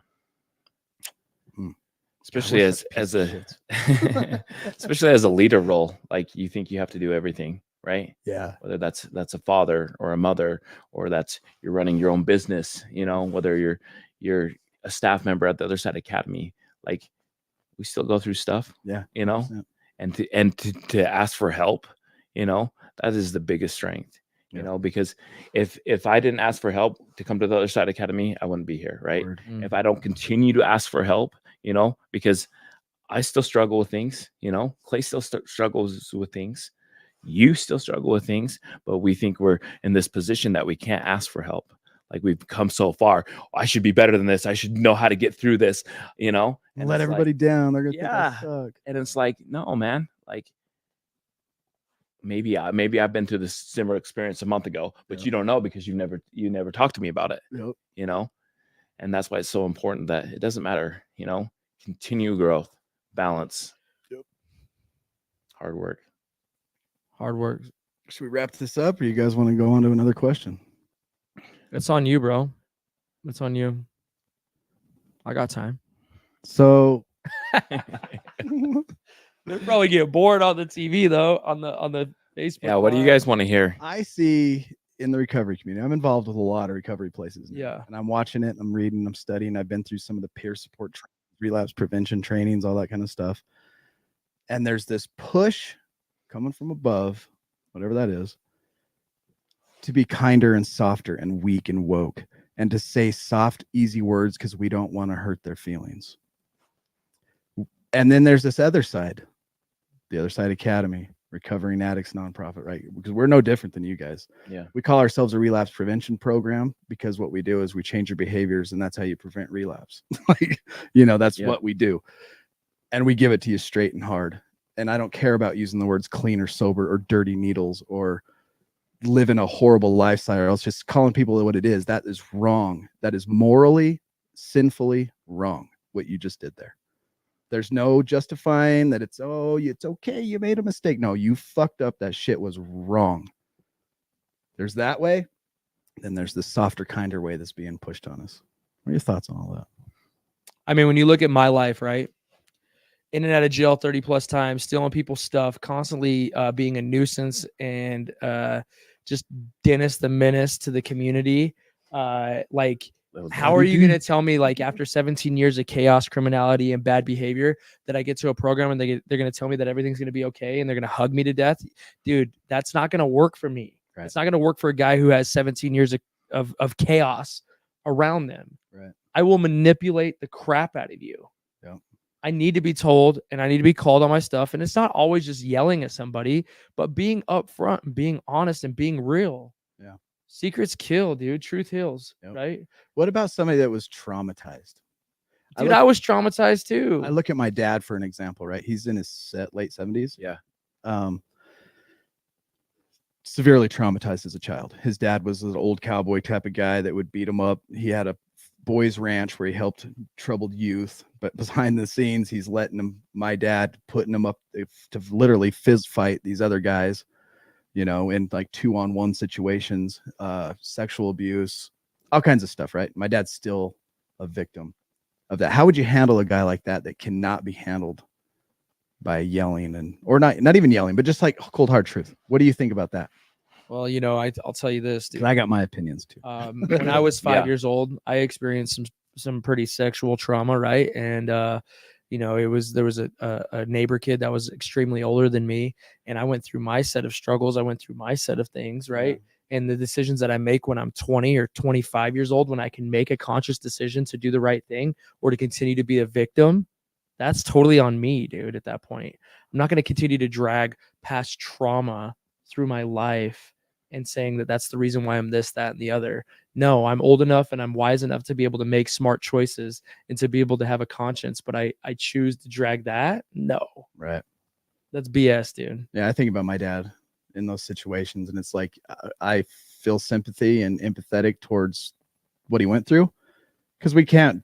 Hmm. Especially as a especially as a leader role, like you think you have to do everything, right? Yeah. Whether that's a father or a mother, or that's you're running your own business, you know, whether you're a staff member at the Other Side Academy, like we still go through stuff. Yeah. You know, 100%. and to ask for help, you know, that is the biggest strength. You know, because if I didn't ask for help to come to the Other Side Academy, I wouldn't be here, right? If I don't continue to ask for help, you know, because I still struggle with things, you know, Clay still struggles with things, you still struggle with things, but we think we're in this position that we can't ask for help. Like we've come so far. I should be better than this. I should know how to get through this, you know, and let everybody down. They're gonna think I suck. And it's like, no, man, like maybe I've been through this similar experience a month ago, but you don't know because you never talked to me about it. Yep. You know, and that's why it's so important that it doesn't matter, you know, continue growth, balance, hard work. Should we wrap this up, or you guys want to go on to another question? It's on you, bro. It's on you. I got time. So They'll probably get bored on the TV though, on the Facebook. Yeah, what do you guys want to hear? I see in the recovery community, I'm involved with a lot of recovery places now, Yeah. and I'm watching it, I'm reading, I'm studying. I've been through some of the peer support relapse prevention trainings, all that kind of stuff. And there's this push coming from above, whatever that is, to be kinder and softer and weak and woke, and to say soft, easy words because we don't want to hurt their feelings. And then there's this other side, the Other Side Academy, Recovering Addicts nonprofit, right? Because we're no different than you guys. Yeah. We call ourselves a relapse prevention program because what we do is we change your behaviors, and that's how you prevent relapse. Like, that's Yeah. what we do. And we give it to you straight and hard. And I don't care about using the words clean or sober or dirty needles or living a horrible lifestyle, or else just calling people what it is. That is wrong. That is morally, sinfully wrong, what you just did there. There's no justifying that it's okay, you made a mistake. No, you fucked up. That shit was wrong. There's that way. Then there's the softer, kinder way that's being pushed on us. What are your thoughts on all that? I mean, when you look at my life, right? In and out of jail 30 plus times, stealing people's stuff, constantly being a nuisance, and just Dennis the Menace to the community. Like, how are you going to tell me, like, after 17 years of chaos, criminality, and bad behavior, that I get to a program and they're going to tell me that everything's going to be okay and they're going to hug me to death? Dude, that's not going to work for me. Right. It's not going to work for a guy who has 17 years of chaos around them. Right. I will manipulate the crap out of you. Yeah. I need to be told and I need to be called on my stuff. And it's not always just yelling at somebody, but being upfront and being honest and being real. Yeah. Secrets kill, dude. Truth heals. Yep. Right. What about somebody that was traumatized? Dude, I was traumatized too. I look at my dad for an example, right? He's in his late 70s. Yeah. Severely traumatized as a child. His dad was an old cowboy type of guy that would beat him up. He had a boys ranch where he helped troubled youth, but behind the scenes, he's letting my dad putting him up to literally fist fight these other guys, in like 2-on-1 situations, sexual abuse, all kinds of stuff, right? My dad's still a victim of that. How would you handle a guy like that cannot be handled by yelling or not even yelling, but just like cold hard truth? What do you think about that? Well, I'll tell you this, dude. I got my opinions too. When I was 5 years old, I experienced some pretty sexual trauma, right? And there was a neighbor kid that was extremely older than me, and I went through my set of struggles. I went through my set of things, right? Yeah. And the decisions that I make when I'm 20 or 25 years old, when I can make a conscious decision to do the right thing or to continue to be a victim, that's totally on me, dude. At that point, I'm not going to continue to drag past trauma through my life and saying that that's the reason why I'm this, that, and the other. No, I'm old enough and I'm wise enough to be able to make smart choices and to be able to have a conscience, but I choose to drag that. No. Right. That's BS, dude. Yeah. I think about my dad in those situations, and it's like, I feel sympathy and empathetic towards what he went through, because we can't,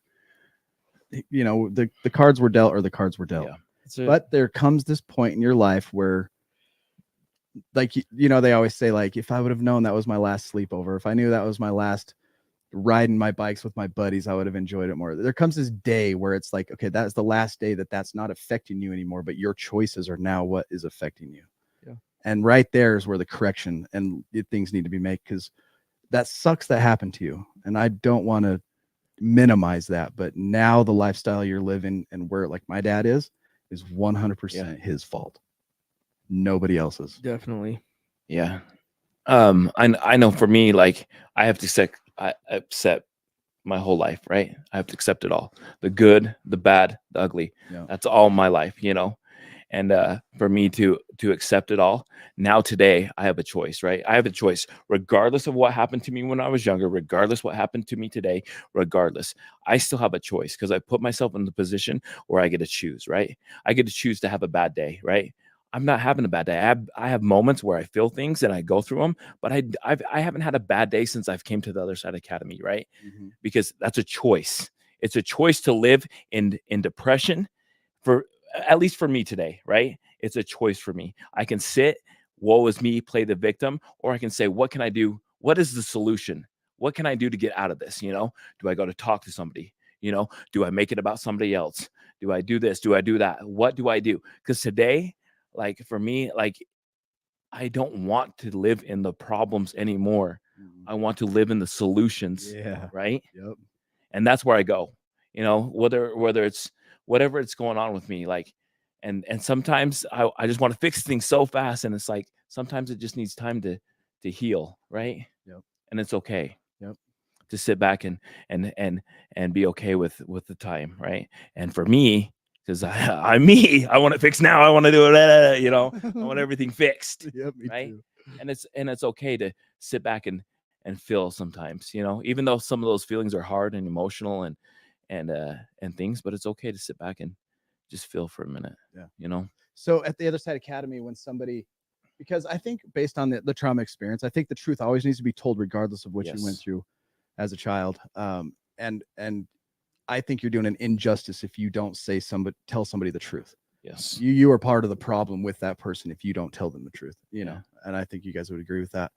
the cards were dealt or the cards were dealt. Yeah. But there comes this point in your life where, like, they always say, like, if I would have known that was my last sleepover, if I knew that was my last riding my bikes with my buddies, I would have enjoyed it more. There comes this day where it's like, okay, that is the last day that's not affecting you anymore, but your choices are now what is affecting you. Yeah. And right there is where the correction and things need to be made, because that sucks that happened to you. And I don't want to minimize that, but now the lifestyle you're living and where, like, my dad is 100% his fault. Nobody else's. Definitely. Yeah. I know for me, like, I have to accept my whole life, right? I have to accept it all. The good, the bad, the ugly. Yeah. That's all my life, And for me to accept it all, now today I have a choice, right? I have a choice, regardless of what happened to me when I was younger, regardless what happened to me today, regardless, I still have a choice, because I put myself in the position where I get to choose, right? I get to choose to have a bad day, right? I'm not having a bad day. I have moments where I feel things and I go through them, but I haven't had a bad day since I've came to the Other Side Academy, right? Mm-hmm. Because that's a choice. It's a choice to live in depression, for at least for me today, right? It's a choice for me. I can sit, woe is me, play the victim, or I can say, what can I do? What is the solution? What can I do to get out of this? Do I go to talk to somebody? Do I make it about somebody else? Do I do this? Do I do that? What do I do? Because today, like, for me, like, I don't want to live in the problems anymore. I want to live in the solutions. Yeah. Right. Yep. And that's where I go, whether it's whatever it's going on with me, like, and sometimes I just want to fix things so fast. And it's like, sometimes it just needs time to heal. Right. Yep. And it's okay. Yep. To sit back and be okay with the time. Right. And for me, because I'm me. I want it fixed now. I want to do it. You know, I want everything fixed. Yep, me Right. too. And it's okay to sit back and feel sometimes, you know, even though some of those feelings are hard and emotional and things, but it's okay to sit back and just feel for a minute. Yeah. You know. So at the Other Side Academy, when somebody, because I think based on the trauma experience, I think the truth always needs to be told regardless of what you went Yes. through as a child. And I think you're doing an injustice if you don't tell somebody the truth. Yes. You are part of the problem with that person if you don't tell them the truth, you know. Yeah. And I think you guys would agree with that.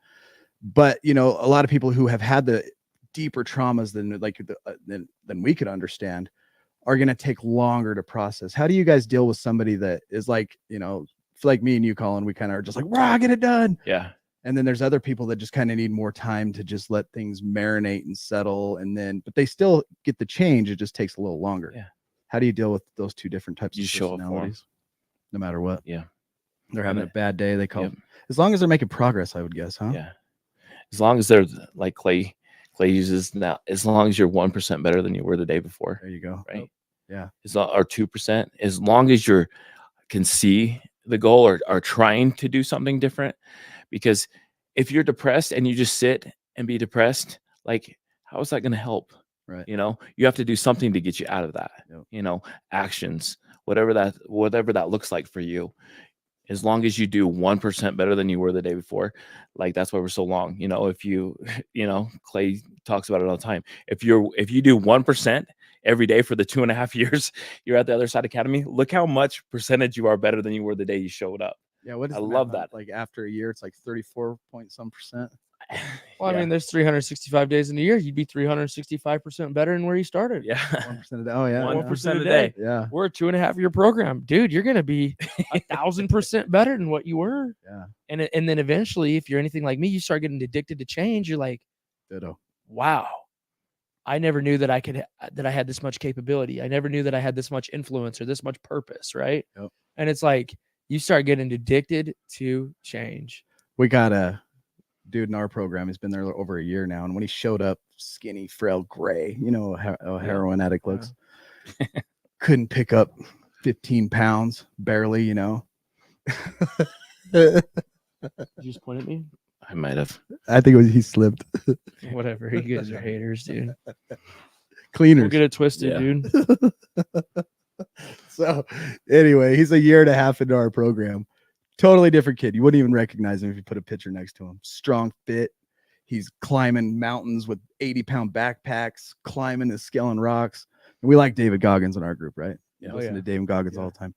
But you know, a lot of people who have had the deeper traumas than we could understand are going to take longer to process. How do you guys deal with somebody that is like, you know, like me and you, Colin, we kind of are just like, rah, get it done. Yeah. And then there's other people that just kind of need more time to just let things marinate and settle. But they still get the change. It just takes a little longer. Yeah. How do you deal with those two different types You of show up for 'em. personalities? No matter what. Yeah. They're having a bad day. They call Yep. as long as they're making progress, I would guess, huh? Yeah. As long as they're like Clay uses now, as long as you're 1% better than you were the day before. There you go. Right. Yeah. Or 2%, as long as you're can see the goal or are trying to do something different. Because if you're depressed and you just sit and be depressed, like, how is that going to help? Right. You know, you have to do something to get you out of that. Yep. You know, actions, whatever that looks like for you. As long as you do 1% better than you were the day before, like that's why we're so long. You know, if you know, Clay talks about it all the time. If you do 1% every day for the 2.5 years you're at the Other Side Academy, look how much percentage you are better than you were the day you showed up. Yeah. What is I the love math on, that. like after a year, it's like 34 point some percent. Well, I Yeah. mean, there's 365 days in a year. You'd be 365% better than where you started. Yeah. 1% a day. Oh yeah. 1% a a day. Yeah. We're a 2.5 year program, dude. You're gonna be 1,000% better than what you were. Yeah. And then eventually, if you're anything like me, you start getting addicted to change. You're like, Ditto. wow, I never knew that I had this much capability. I never knew that I had this much influence or this much purpose, right? Yep. And it's like you start getting addicted to change. We got a dude in our program. He's been there over a year now. And when he showed up, skinny, frail, gray, you know, how a heroin addict looks, couldn't pick up 15 pounds, barely, you know. Did you just point at me? I might have. I think he slipped. Whatever. You guys are haters, dude. Cleaners. Don't get it twisted, Yeah. dude. So anyway, he's a year and a half into our program. Totally different kid. You wouldn't even recognize him if you put a picture next to him. Strong, fit. He's climbing mountains with 80-pound backpacks, climbing and scaling rocks. And we like David Goggins in our group, right? Yeah. Listen to David Goggins all the time.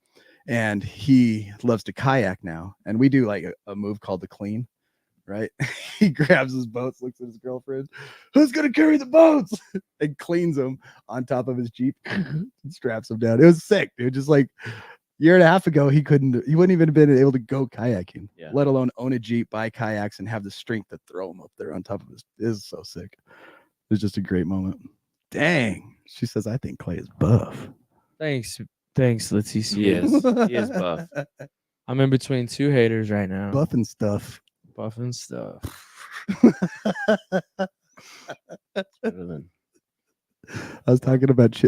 And he loves to kayak now. And we do like a move called the clean, right? He grabs his boats, looks at his girlfriend, who's gonna carry the boats? And cleans them on top of his Jeep and straps them down. It was sick, dude. Just like year and a half ago, he wouldn't even have been able to go kayaking, let alone own a Jeep, buy kayaks, and have the strength to throw them up there on top of his. It is so sick. It was just a great moment. Dang. She says, I think Clay is buff. Thanks, Let's He is buff. I'm in between two haters right now. Buff and stuff. Buff and stuff. Better than I was talking about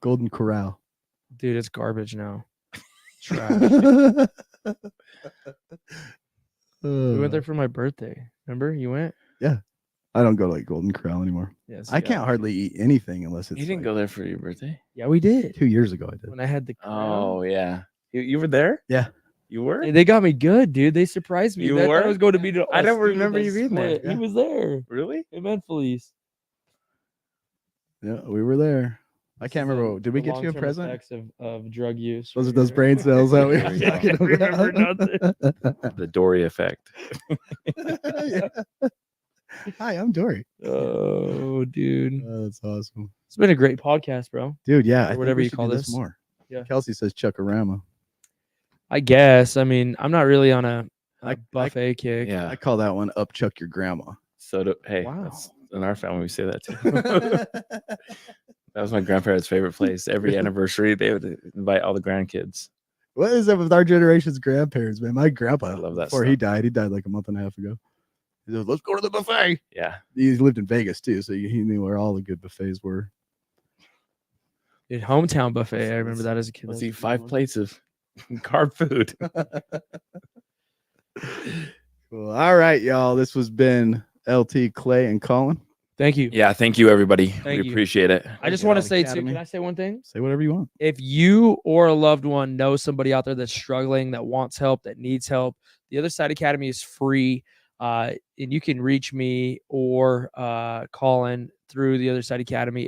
Golden Corral. Dude, it's garbage now. Trash. We went there for my birthday. Remember? You went? Yeah. I don't go to like Golden Corral anymore. Yes. I can't hardly eat anything unless it's You didn't like, go there for your birthday? Yeah, we did. 2 years ago. I did. When I had the crown. Oh yeah. You were there? Yeah. You were? Hey, they got me good, dude. They surprised me. You That were? was going to be. I don't remember you being there. He was there. Really? In Memphis. Yeah, we were there. I can't remember. Did we The get you a long-term present? effects of drug use. Those are right those here. brain cells that we There were we go. talking I remember about. The Dory effect. Yeah. Hi, I'm Dory. Oh, dude. Oh, that's awesome. It's been a great podcast, bro. Dude, yeah. Or I think whatever we you should call do this. more. Yeah. Kelsey says Chuckarama. I guess. I mean, I'm not really on a I- buffet kick. Yeah. I call that one up Chuck Your Grandma. Hey, Wow. that's, in our family we say that too. That was my grandparents' favorite place. Every anniversary, they would invite all the grandkids. What is up with our generation's grandparents, man? My grandpa, I love that before he stuff. died like a month and a half ago. He said, let's go to the buffet. Yeah. He lived in Vegas too, so he knew where all the good buffets were. Dude, hometown buffet. I remember that as a kid. Let's That eat was a good 5 one. plates of carb food. Cool. All right, y'all. This was been LT, Clay, and Collin. Thank you. Yeah, thank you, everybody. Thank We you. appreciate it. I just Get want all to the say too. academy. Can I say one thing? Say whatever you want. If you or a loved one knows somebody out there that's struggling, that wants help, that needs help, the Other Side Academy is free. And you can reach me or Collin through the Other Side Academy,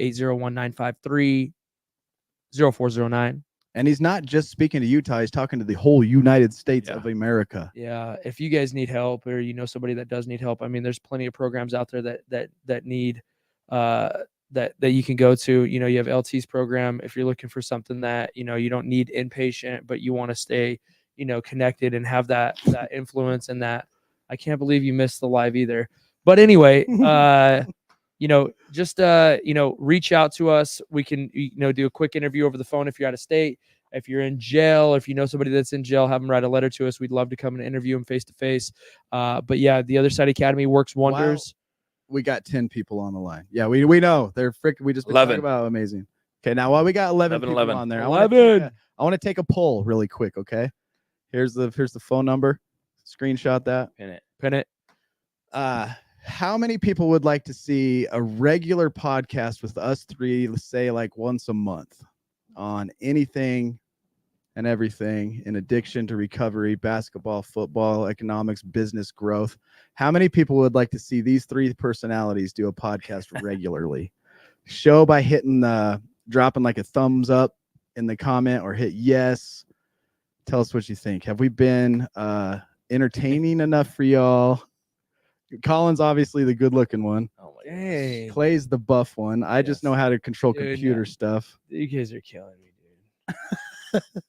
801-953-0409. And he's not just speaking to Utah, he's talking to the whole United States of America. Yeah. If you guys need help or you know somebody that does need help, I mean, there's plenty of programs out there that need that you can go to. You know, you have LT's program if you're looking for something that, you know, you don't need inpatient, but you want to stay, you know, connected and have that influence and that. I can't believe you missed the live either. But anyway, you know, just you know, reach out to us. We can, you know, do a quick interview over the phone if you're out of state. If you're in jail, if you know somebody that's in jail, have them write a letter to us. We'd love to come and interview them face to face. But yeah, the Other Side Academy works wonders. We got 10 people on the line. Yeah, we know they're freaking. We just been 11. talking about amazing. Okay, now while we got 11 people 11. on there, 11. I want to take a poll really quick. Okay, here's the phone number. Screenshot that. Pin it. How many people would like to see a regular podcast with us three, let's say like once a month, on anything and everything in addiction to recovery, basketball, football, economics, business growth? How many people would like to see these three personalities do a podcast regularly? Show by hitting dropping like a thumbs up in the comment or hit yes. Tell us what you think. Have we been entertaining enough for y'all? Collin's obviously the good looking one. Oh my Dang. Clay's the buff one. I just know how to control Dude, computer no. stuff. You guys are killing me,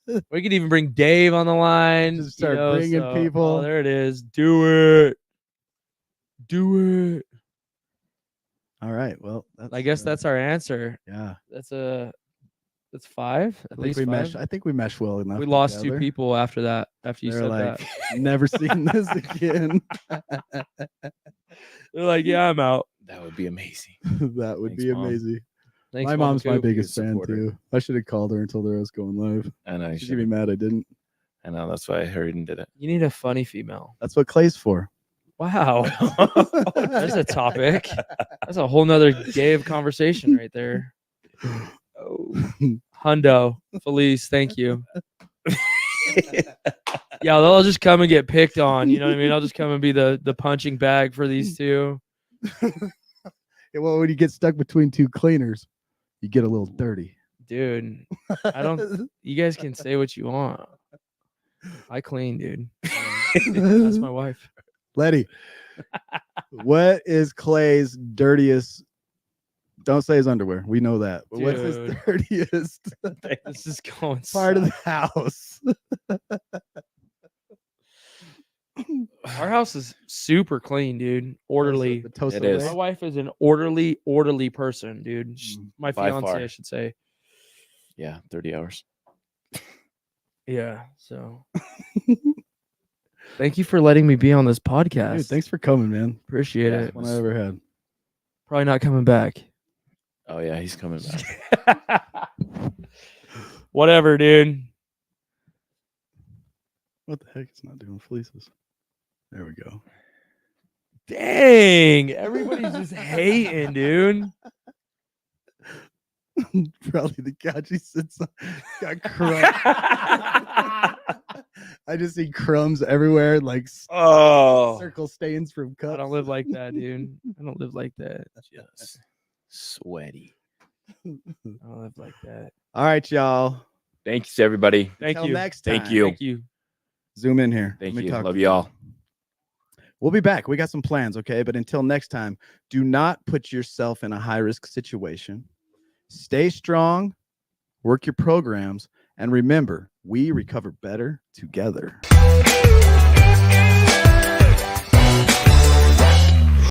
dude. We could even bring Dave on the line. Just start bringing people. Oh, there it is. Do it. All right. Well, I guess that's our answer. yeah. That's 5. At least 5. I think we mesh well enough. We lost 2 together. people after that. After you They're said like, that, never seen this again. they're like, "Yeah, I'm out." That would be amazing. That would Thanks, be Mom. amazing. Thanks, My Mama mom's my Coop. biggest Good fan supporter. too. I should have called her and told her I was going live. I know. She'd be mad I didn't. I know. That's why I hurried and did it. You need a funny female. That's what Clay's for. Wow, there's a topic. That's a whole nother gay of conversation right there. Oh. Hundo, Felice, thank you. Yeah, they'll just come and get picked on. You know what I mean? I'll just come and be the punching bag for these two. Yeah, well, when you get stuck between two cleaners, you get a little dirty. Dude, I don't. You guys can say what you want. I clean, dude. That's my wife. Letty, what is Clay's dirtiest? Don't say his underwear. We know that. But what's his Dude. dirtiest This is going part of the south. house? Our house is super clean, dude. Orderly. The toaster It is. My wife is an orderly person, dude. My By fiance, far. I should say. Yeah, 30 hours. Yeah. So thank you for letting me be on this podcast. Dude, thanks for coming, man. Appreciate Yeah. it. One I ever had. Probably not coming back. Oh yeah, he's coming back. Whatever, dude. What the heck? It's not doing fleeces. There we go. Dang. Everybody's just hating, dude. Probably the couch he sits on. Got crumbs. I just see crumbs everywhere, like Oh, circle stains from cups. I don't live like that, dude. I don't live like that. just sweaty. I don't live like that. All right, y'all. Thanks everybody. Thank Until you. next time. Thank you. Thank you. Zoom in here. Thank Let me you. talk Love to y'all. We'll be back. We got some plans, okay? But until next time, do not put yourself in a high-risk situation. Stay strong, work your programs, and remember, we recover better together.